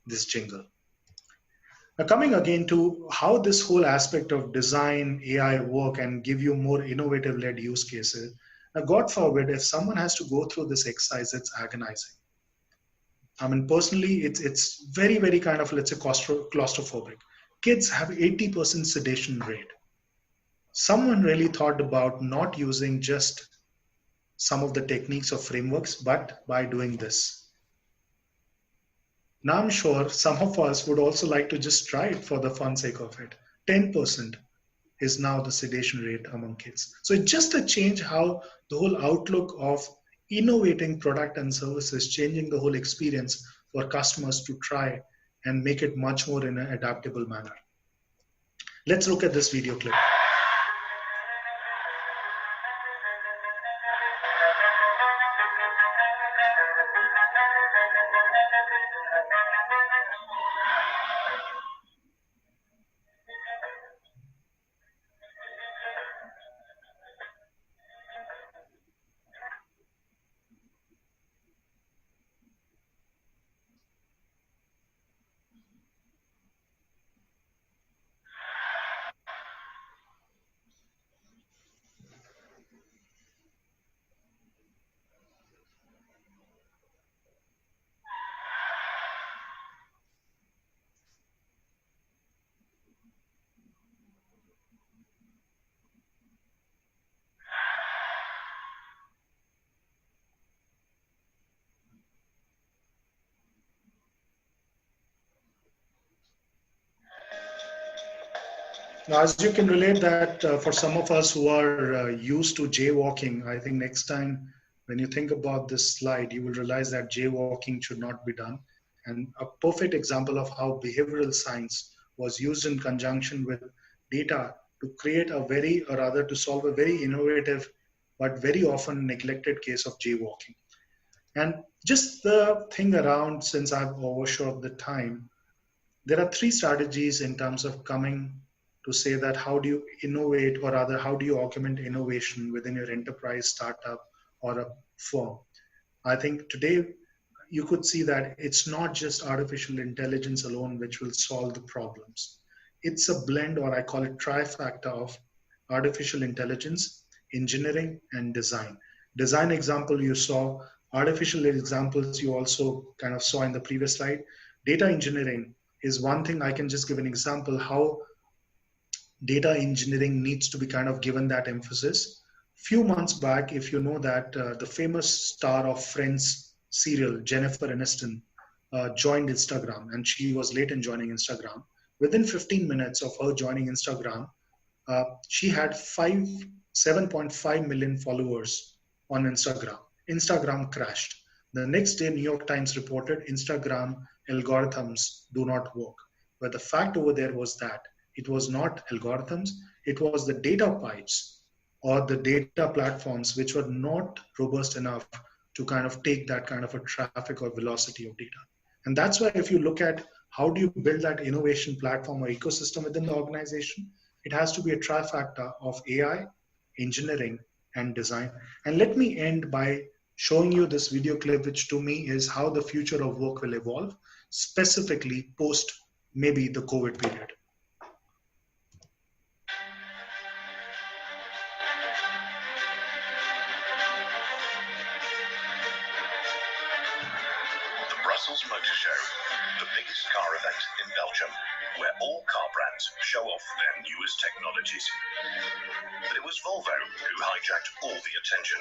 this jingle. Now, coming again to how this whole aspect of design, AI work and give you more innovative led use cases. Now, God forbid, if someone has to go through this exercise, it's agonizing. I mean, personally, it's very, very kind of, let's say, claustrophobic. Kids have 80% sedation rate. Someone really thought about not using just some of the techniques or frameworks, but by doing this. Now, I'm sure some of us would also like to just try it for the fun sake of it. 10% is now the sedation rate among kids. So it's just a change how the whole outlook of innovating product and services, changing the whole experience for customers to try and make it much more in an adaptable manner. Let's look at this video clip. Now, as you can relate that for some of us who are used to jaywalking, I think next time when you think about this slide, you will realize that jaywalking should not be done. And a perfect example of how behavioral science was used in conjunction with data to create a very, or rather to solve a very innovative, but very often neglected case of jaywalking. And just the thing around, since I've overshot the time, there are 3 strategies in terms of coming to say that how do you innovate, or rather how do you augment innovation within your enterprise, startup, or a firm. I think today you could see that it's not just artificial intelligence alone which will solve the problems. It's a blend, or I call it trifecta of artificial intelligence, engineering, and design. Design example you saw, artificial examples you also kind of saw in the previous slide. Data engineering is one thing. I can just give an example how data engineering needs to be kind of given that emphasis. Few months back, if you know that the famous star of Friends serial, Jennifer Aniston, joined Instagram, and she was late in joining Instagram. Within 15 minutes of her joining Instagram, she had 7.5 million followers on Instagram. Instagram crashed. The next day, New York Times reported Instagram algorithms do not work. But the fact over there was that it was not algorithms, it was the data pipes or the data platforms which were not robust enough to kind of take that kind of a traffic or velocity of data. And that's why if you look at how do you build that innovation platform or ecosystem within the organization, it has to be a trifecta of AI, engineering, and design. And let me end by showing you this video clip, which to me is how the future of work will evolve, specifically post maybe the COVID period. The Brussels Motor Show, the biggest car event in Belgium, where all car brands show off their newest technologies. But it was Volvo who hijacked all the attention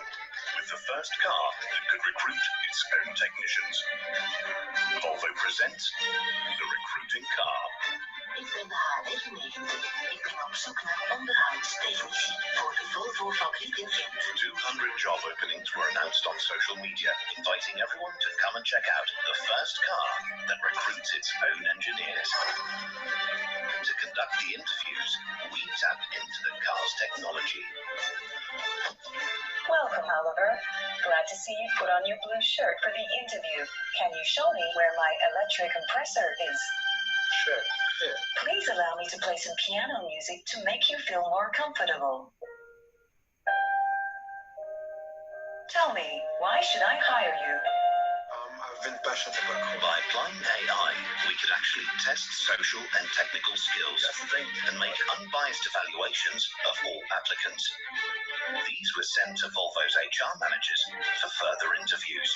with the first car that could recruit its own technicians. Volvo presents the recruiting car. Ik ben de HR99. Ik ben op zoek naar onderhoudstechnici voor de Volvo fabriek in Gent. 200 job openings were announced on social media, inviting everyone to come and check out the first car that recruits its own engineers. To conduct the interviews, we tap into the car's technology. Welcome, Oliver. Glad to see you put on your blue shirt for the interview. Can you show me where my electric compressor is? Sure. Here. Please allow me to play some piano music to make you feel more comfortable. Tell me, why should I hire you? I've been passionate about coding. By applying AI, we could actually test social and technical skills and make unbiased evaluations of all applicants. These were sent to Volvo's HR managers for further interviews.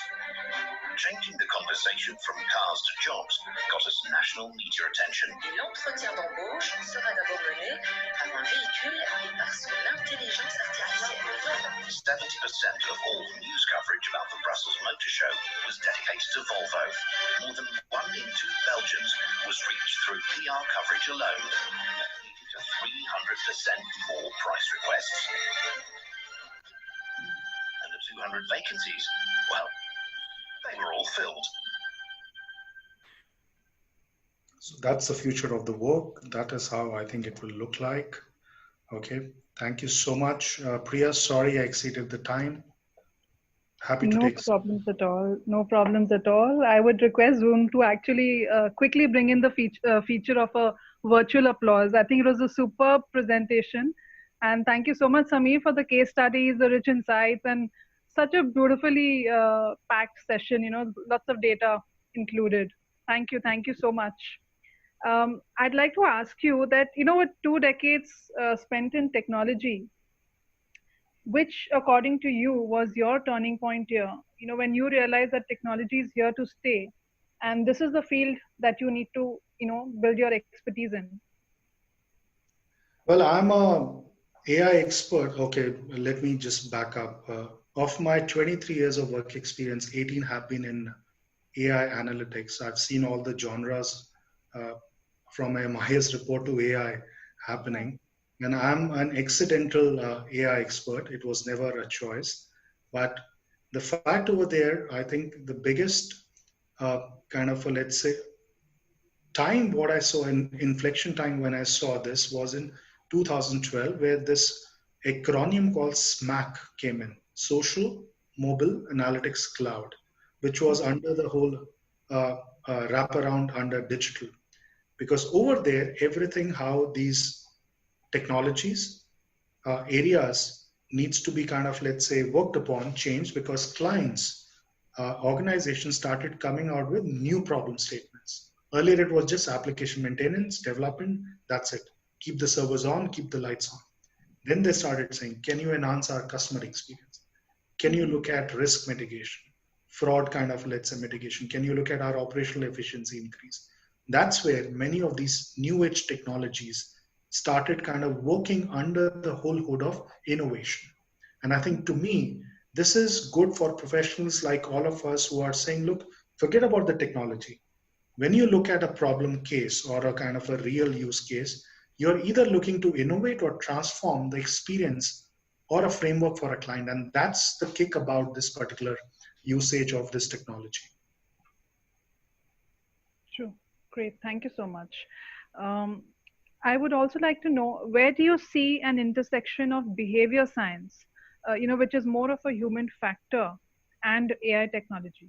Changing the conversation from cars to jobs got us national media attention. L'entretien d'embauche sera d'abord mené par un véhicule et par son intelligence artificielle. 70% of all news coverage about the Brussels Motor Show was dedicated to Volvo. More than 1 in 2 Belgians was reached through PR coverage alone, leading to 300% more price requests. And the 200 vacancies, well, they were all filled. So that's the future of the work. That is how I think it will look like. Okay, thank you so much. Priya, sorry I exceeded the time. Happy to take. No problems at all. No problems at all. I would request Zoom to actually quickly bring in the feature of a virtual applause. I think it was a superb presentation. And thank you so much, Sameer, for the case studies, the rich insights, and such a beautifully packed session, lots of data included. Thank you. Thank you so much. I'd like to ask you that, with 2 decades spent in technology, which according to you was your turning point here? When you realize that technology is here to stay, and this is the field that you need to, build your expertise in. Well, I'm a AI expert. Okay, let me just back up. Of my 23 years of work experience, 18 have been in AI analytics. I've seen all the genres from a MIS report to AI happening. And I'm an accidental AI expert. It was never a choice. But the fact over there, I think the biggest kind of, let's say, time, what I saw in inflection time when I saw this was in 2012, where this acronym called SMAC came in, Social Mobile Analytics Cloud, which was under the whole wraparound under digital. Because over there, everything how these technologies, areas needs to be kind of, let's say, worked upon, changed, because clients, organizations started coming out with new problem statements. Earlier, it was just application maintenance, development, that's it. Keep the servers on, keep the lights on. Then they started saying, can you enhance our customer experience? Can you look at risk mitigation, fraud kind of, let's say, mitigation? Can you look at our operational efficiency increase? That's where many of these new age technologies started kind of working under the whole hood of innovation. And I think to me, this is good for professionals like all of us who are saying, look, Forget about the technology. When you look at a problem case or a kind of a real use case, you're either looking to innovate or transform the experience or a framework for a client. And that's the kick about this particular usage of this technology. True. Great. Thank you so much. I would also like to know, where do you see an intersection of behavior science, which is more of a human factor, and AI technology?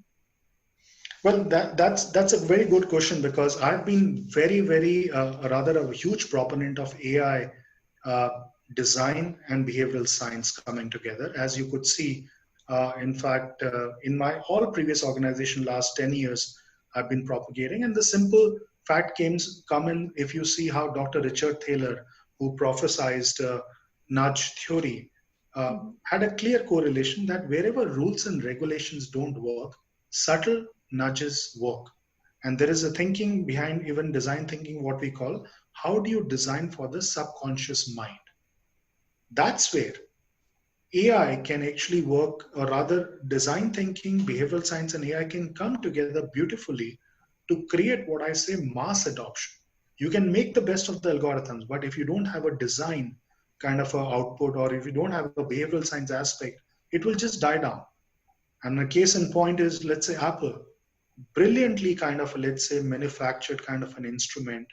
Well, that's a very good question, because I've been very rather a huge proponent of AI design and behavioral science coming together. As you could see, in fact, in my all previous organization last 10 years, I've been propagating, and the simple fact come in if you see how Dr. Richard Thaler, who prophesized nudge theory, had a clear correlation that wherever rules and regulations don't work, subtle nudges work. And there is a thinking behind even design thinking, what we call, how do you design for the subconscious mind? That's where AI can actually work, or rather design thinking, behavioral science and AI can come together beautifully to create what I say mass adoption. You can make the best of the algorithms, but if you don't have a design kind of a output, or if you don't have a behavioral science aspect, it will just die down. And a case in point is, let's say, Apple, brilliantly kind of, let's say, manufactured kind of an instrument,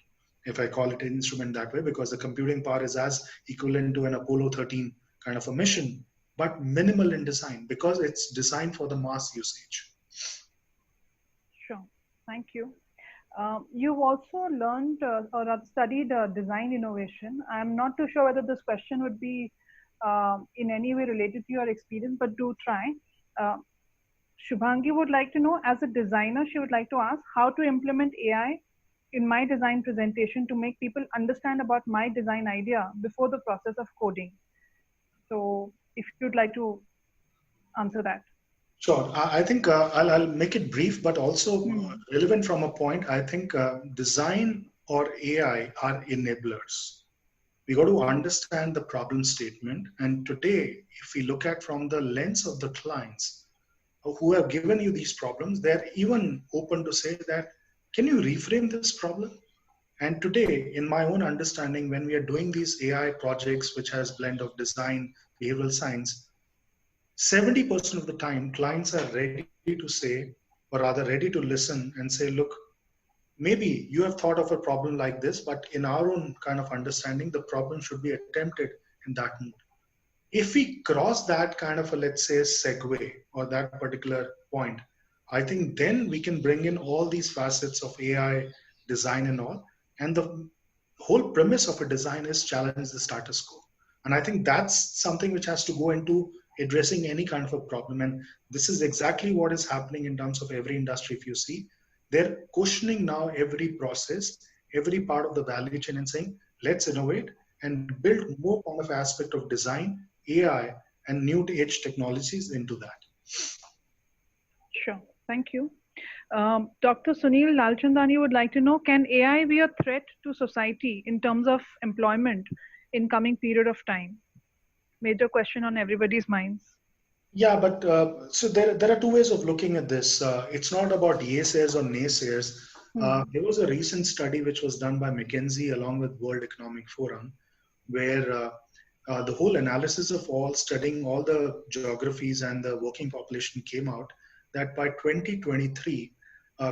if I call it an instrument that way, because the computing power is as equivalent to an Apollo 13 kind of a mission, but minimal in design because it's designed for the mass usage. Sure, thank you. You've also learned or studied design innovation. I'm not too sure whether this question would be in any way related to your experience, but do try. Shubhangi would like to know, as a designer, she would like to ask how to implement AI in my design presentation to make people understand about my design idea before the process of coding. So if you'd like to answer that. Sure. I think I'll make it brief, but also relevant from a point. I think design or AI are enablers. We got to understand the problem statement. And today, if we look at from the lens of the clients who have given you these problems, they're even open to say that, can you reframe this problem? And today, in my own understanding, when we are doing these AI projects, which has blend of design, behavioral science, 70% of the time, clients are ready to say, or rather ready to listen and say, look, maybe you have thought of a problem like this, but in our own kind of understanding, the problem should be attempted in that mood. If we cross that kind of a, let's say, segue or that particular point, I think then we can bring in all these facets of AI design and all. And the whole premise of a design is challenge the status quo. And I think that's something which has to go into addressing any kind of a problem. And this is exactly what is happening in terms of every industry. If you see, they're questioning now every process, every part of the value chain, and saying, let's innovate and build more kind of aspect of design, AI, and new age technologies into that. Sure, thank you. Dr. Sunil Lalchandani would like to know, can AI be a threat to society in terms of employment in coming period of time? Major question on everybody's minds. Yeah, but so there are two ways of looking at this. It's not about yeses or naysayers. There was a recent study which was done by McKinsey along with World Economic Forum, where the whole analysis of all studying all the geographies and the working population came out that by 2023,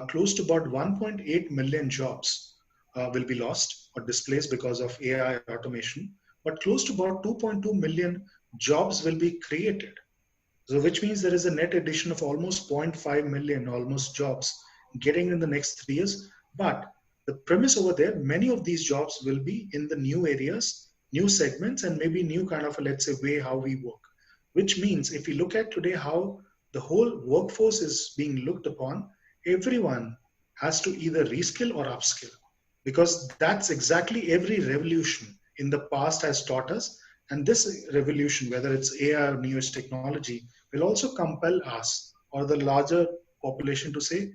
close to about 1.8 million jobs will be lost or displaced because of AI automation, but close to about 2.2 million jobs will be created. So which means there is a net addition of almost 0.5 million almost jobs getting in the next 3 years. But the premise over there, many of these jobs will be in the new areas, new segments, and maybe new kind of, let's say, way how we work. Which means if we look at today how the whole workforce is being looked upon, everyone has to either reskill or upskill, because that's exactly every revolution in the past has taught us. And this revolution, whether it's AI or new age technology, will also compel us or the larger population to say,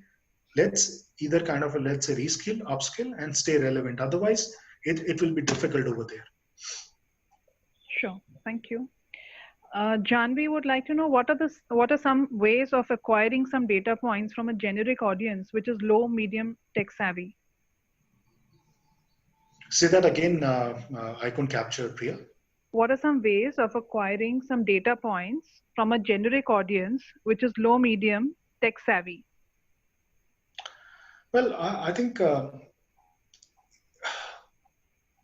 let's either kind of, let's say, reskill, upskill, and stay relevant. Otherwise, it will be difficult over there. Sure, thank you. Janvi would like to know what are some ways of acquiring some data points from a generic audience which is low, medium, tech savvy. Say that again. I couldn't capture, Priya. What are some ways of acquiring some data points from a generic audience which is low, medium, tech savvy? Well, I think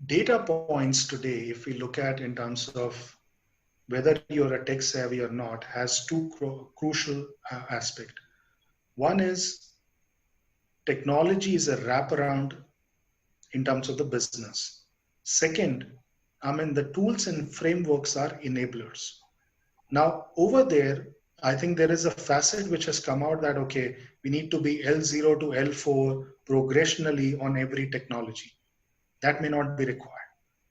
data points today, if we look at in terms of whether you're a tech savvy or not, has two crucial aspects. One is technology is a wraparound in terms of the business. Second, the tools and frameworks are enablers. Now, over there, I think there is a facet which has come out that, okay, we need to be L0 to L4 progressionally on every technology. That may not be required.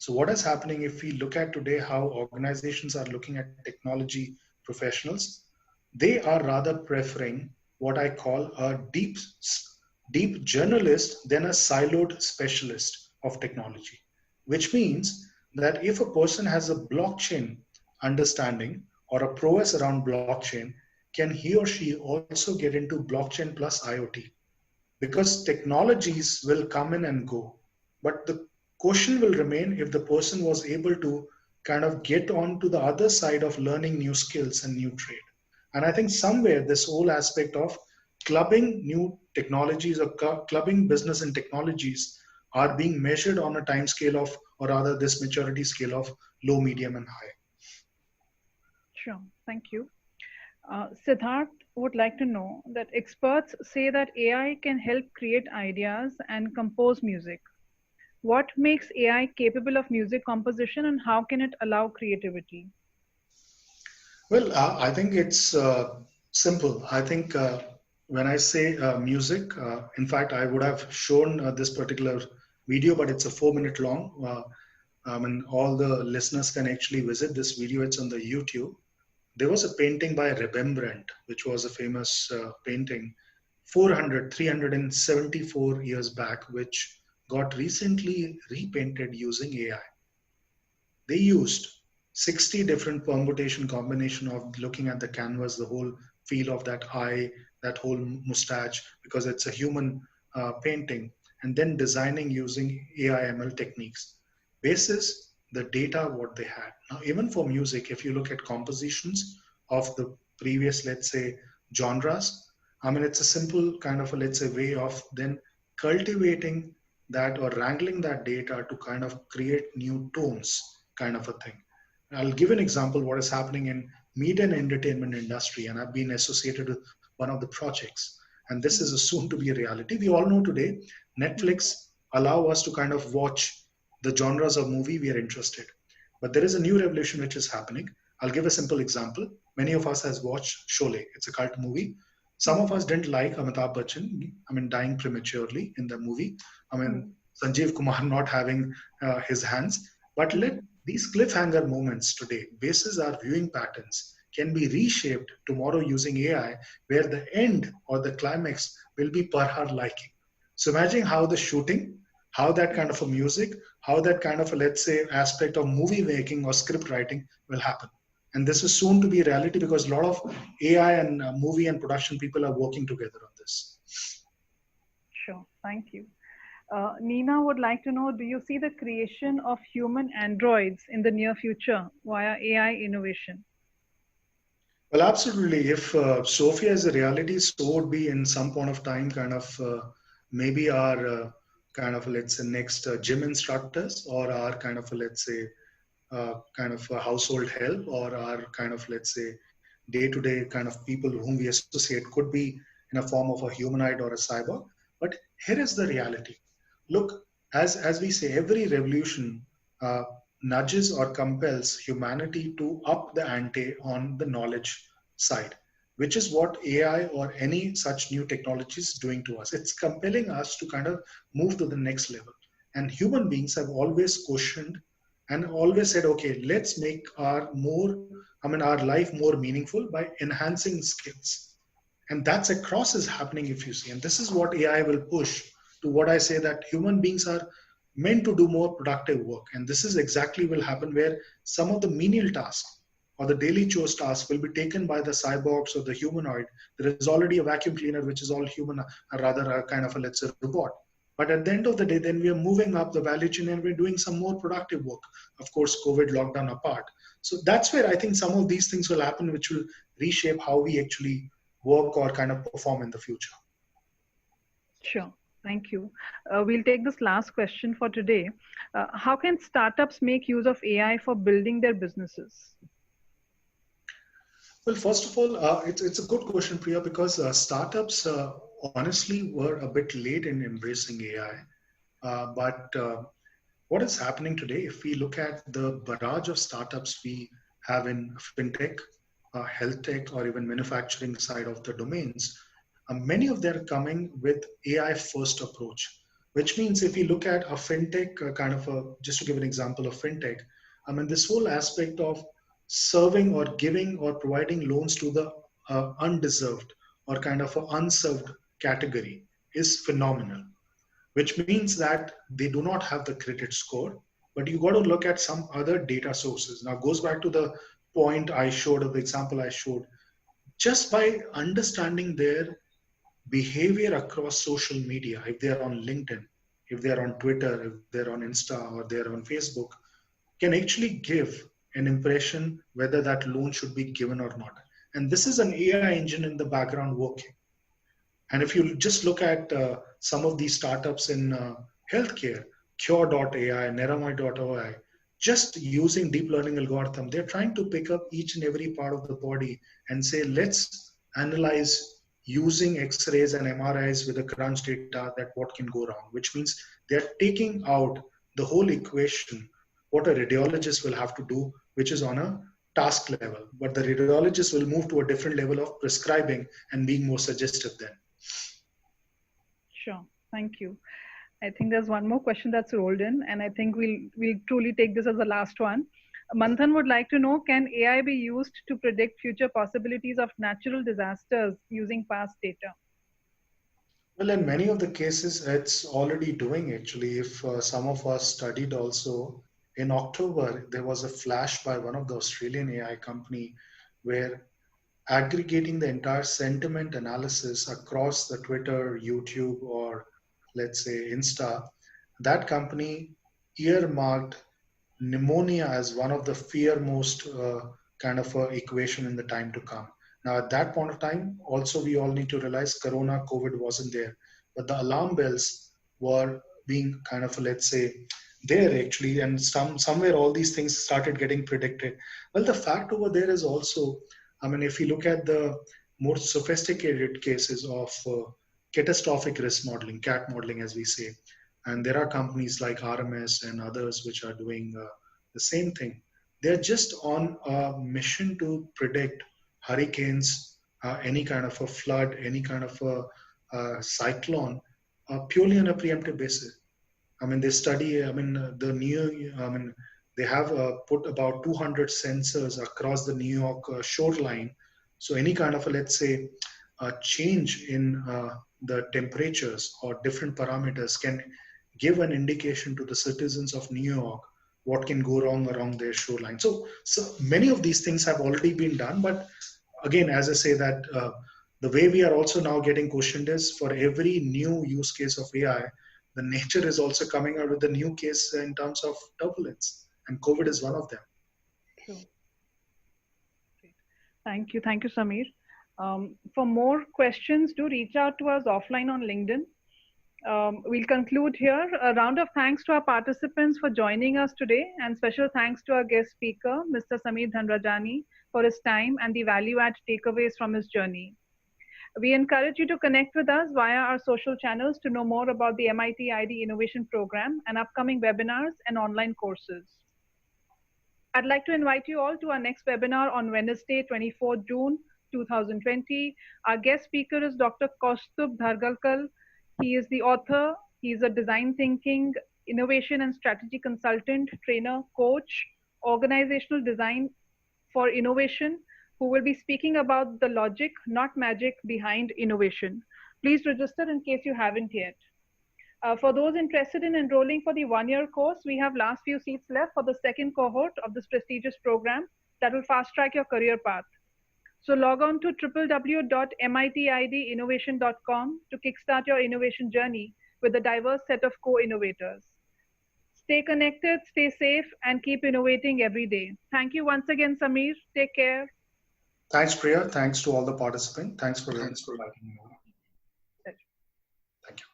So what is happening if we look at today how organizations are looking at technology professionals, they are rather preferring what I call a deep generalist than a siloed specialist of technology, which means that if a person has a blockchain understanding or a prowess around blockchain, can he or she also get into blockchain plus IoT? Because technologies will come in and go, but the question will remain if the person was able to kind of get on to the other side of learning new skills and new trade. And I think somewhere this whole aspect of clubbing new technologies or clubbing business and technologies are being measured on a time scale of, or rather this maturity scale of low, medium, and high. Sure, thank you. Siddharth would like to know that experts say that AI can help create ideas and compose music. What makes AI capable of music composition and how can it allow creativity? Well, I think it's simple. I think when I say music, in fact, I would have shown this particular video, but it's a 4-minute long. And all the listeners can actually visit this video. It's on the YouTube. There was a painting by Rembrandt, which was a famous painting, 374 years back, which got recently repainted using AI. They used 60 different permutation combination of looking at the canvas, the whole feel of that eye, that whole mustache, because it's a human painting, and then designing using AI ML techniques. Basis the data what they had. Now, even for music, if you look at compositions of the previous, let's say, genres, it's a simple kind of a, let's say, way of then cultivating that or wrangling that data to kind of create new tones kind of a thing. I'll give an example what is happening in media and entertainment industry, and I've been associated with one of the projects, and this is a soon to be a reality. We all know today Netflix allow us to kind of watch the genres of movie we are interested, but there is a new revolution which is happening. I'll give a simple example. Many of us has watched Sholay. It's a cult movie. Some of us didn't like Amitabh Bachchan, dying prematurely in the movie. Sanjeev Kumar not having his hands. But let these cliffhanger moments today, basis our viewing patterns, can be reshaped tomorrow using AI, where the end or the climax will be per her liking. So imagine how the shooting, how that kind of a music, how that kind of a, let's say, aspect of movie making or script writing will happen. And this is soon to be a reality because a lot of AI and movie and production people are working together on this. Sure, thank you. Nina would like to know, do you see the creation of human androids in the near future via AI innovation? Well, absolutely. If Sophia is a reality, so would be in some point of time kind of maybe our kind of, let's say, next gym instructors, or our kind of, let's say, kind of household help, or our kind of, let's say, day-to-day kind of people whom we associate could be in a form of a humanoid or a cyborg. But here is the reality. Look, as we say, every revolution nudges or compels humanity to up the ante on the knowledge side, which is what AI or any such new technology is doing to us. It's compelling us to kind of move to the next level. And human beings have always questioned and always said, okay, let's make our life more meaningful by enhancing skills. And that's across is happening, if you see. And this is what AI will push to what I say, that human beings are meant to do more productive work. And this is exactly will happen where some of the menial tasks or the daily chores tasks will be taken by the cyborgs or the humanoid. There is already a vacuum cleaner, which is all human, or rather a kind of a, let's say, robot. But at the end of the day, then we are moving up the value chain and we're doing some more productive work. Of course, COVID lockdown apart. So that's where I think some of these things will happen, which will reshape how we actually work or kind of perform in the future. Sure. Thank you. We'll take this last question for today. How can startups make use of AI for building their businesses? Well, first of all, it's a good question, Priya, because startups honestly were a bit late in embracing AI. But what is happening today, if we look at the barrage of startups we have in fintech, health tech, or even manufacturing side of the domains, many of them are coming with AI first approach, which means if we look at a fintech just to give an example of fintech, I mean, this whole aspect of serving or giving or providing loans to the undeserved or kind of an unserved category is phenomenal, which means that they do not have the credit score, but you got to look at some other data sources. Now, it goes back to the point I showed, or the example I showed. Just by understanding their behavior across social media, if they're on LinkedIn, if they're on Twitter, if they're on Insta, or they're on Facebook, can actually give an impression whether that loan should be given or not. And this is an AI engine in the background working. And if you just look at some of these startups in healthcare, Cure.ai, Neramai.ai, just using deep learning algorithm, they're trying to pick up each and every part of the body and say, let's analyze using X-rays and MRIs with the crunch data that what can go wrong, which means they're taking out the whole equation, what a radiologist will have to do, which is on a task level. But the radiologist will move to a different level of prescribing and being more suggestive then. Sure. Thank you. I think there's one more question that's rolled in, and I think we'll truly take this as the last one. Manthan would like to know, can AI be used to predict future possibilities of natural disasters using past data? Well, in many of the cases, it's already doing actually. If some of us studied also, in October, there was a flash by one of the Australian AI company where aggregating the entire sentiment analysis across the Twitter, YouTube, or let's say Insta, that company earmarked pneumonia as one of the fearmost kind of equation in the time to come. Now, at that point of time, also we all need to realize Corona, COVID wasn't there, but the alarm bells were being kind of, let's say, there actually, and somewhere all these things started getting predicted. Well, the fact over there is also, I mean, if you look at the more sophisticated cases of catastrophic risk modeling, CAT modeling, as we say, and there are companies like RMS and others which are doing the same thing. They're just on a mission to predict hurricanes, any kind of a flood, any kind of a cyclone, purely on a preemptive basis. I mean, they study, I mean, they have put about 200 sensors across the New York shoreline. So any kind of a, let's say, a change in the temperatures or different parameters can give an indication to the citizens of New York what can go wrong along their shoreline. So many of these things have already been done. But again, as I say that the way we are also now getting questioned is for every new use case of AI, the nature is also coming out with a new case in terms of turbulence. And COVID is one of them. True. Great. Thank you. Thank you, Sameer. For more questions, do reach out to us offline on LinkedIn. We'll conclude here. A round of thanks to our participants for joining us today, and special thanks to our guest speaker, Mr. Sameer Dhanrajani, for his time and the value-add takeaways from his journey. We encourage you to connect with us via our social channels to know more about the MIT ID Innovation Program and upcoming webinars and online courses. I'd like to invite you all to our next webinar on Wednesday, 24th June 2020. Our guest speaker is Dr. Kaustubh Dhargalkar. He is the author. He is a design thinking, innovation and strategy consultant, trainer, coach, organizational design for innovation, who will be speaking about the logic, not magic, behind innovation. Please register in case you haven't yet. For those interested in enrolling for the one-year course, we have last few seats left for the second cohort of this prestigious program. that will fast track your career path. So log on to www.mitidinnovation.com to kickstart your innovation journey with a diverse set of co-innovators. Stay connected, stay safe, and keep innovating every day. Thank you once again, Sameer. Take care. Thanks, Priya. Thanks to all the participants. Thanks for inviting me over. Thank you.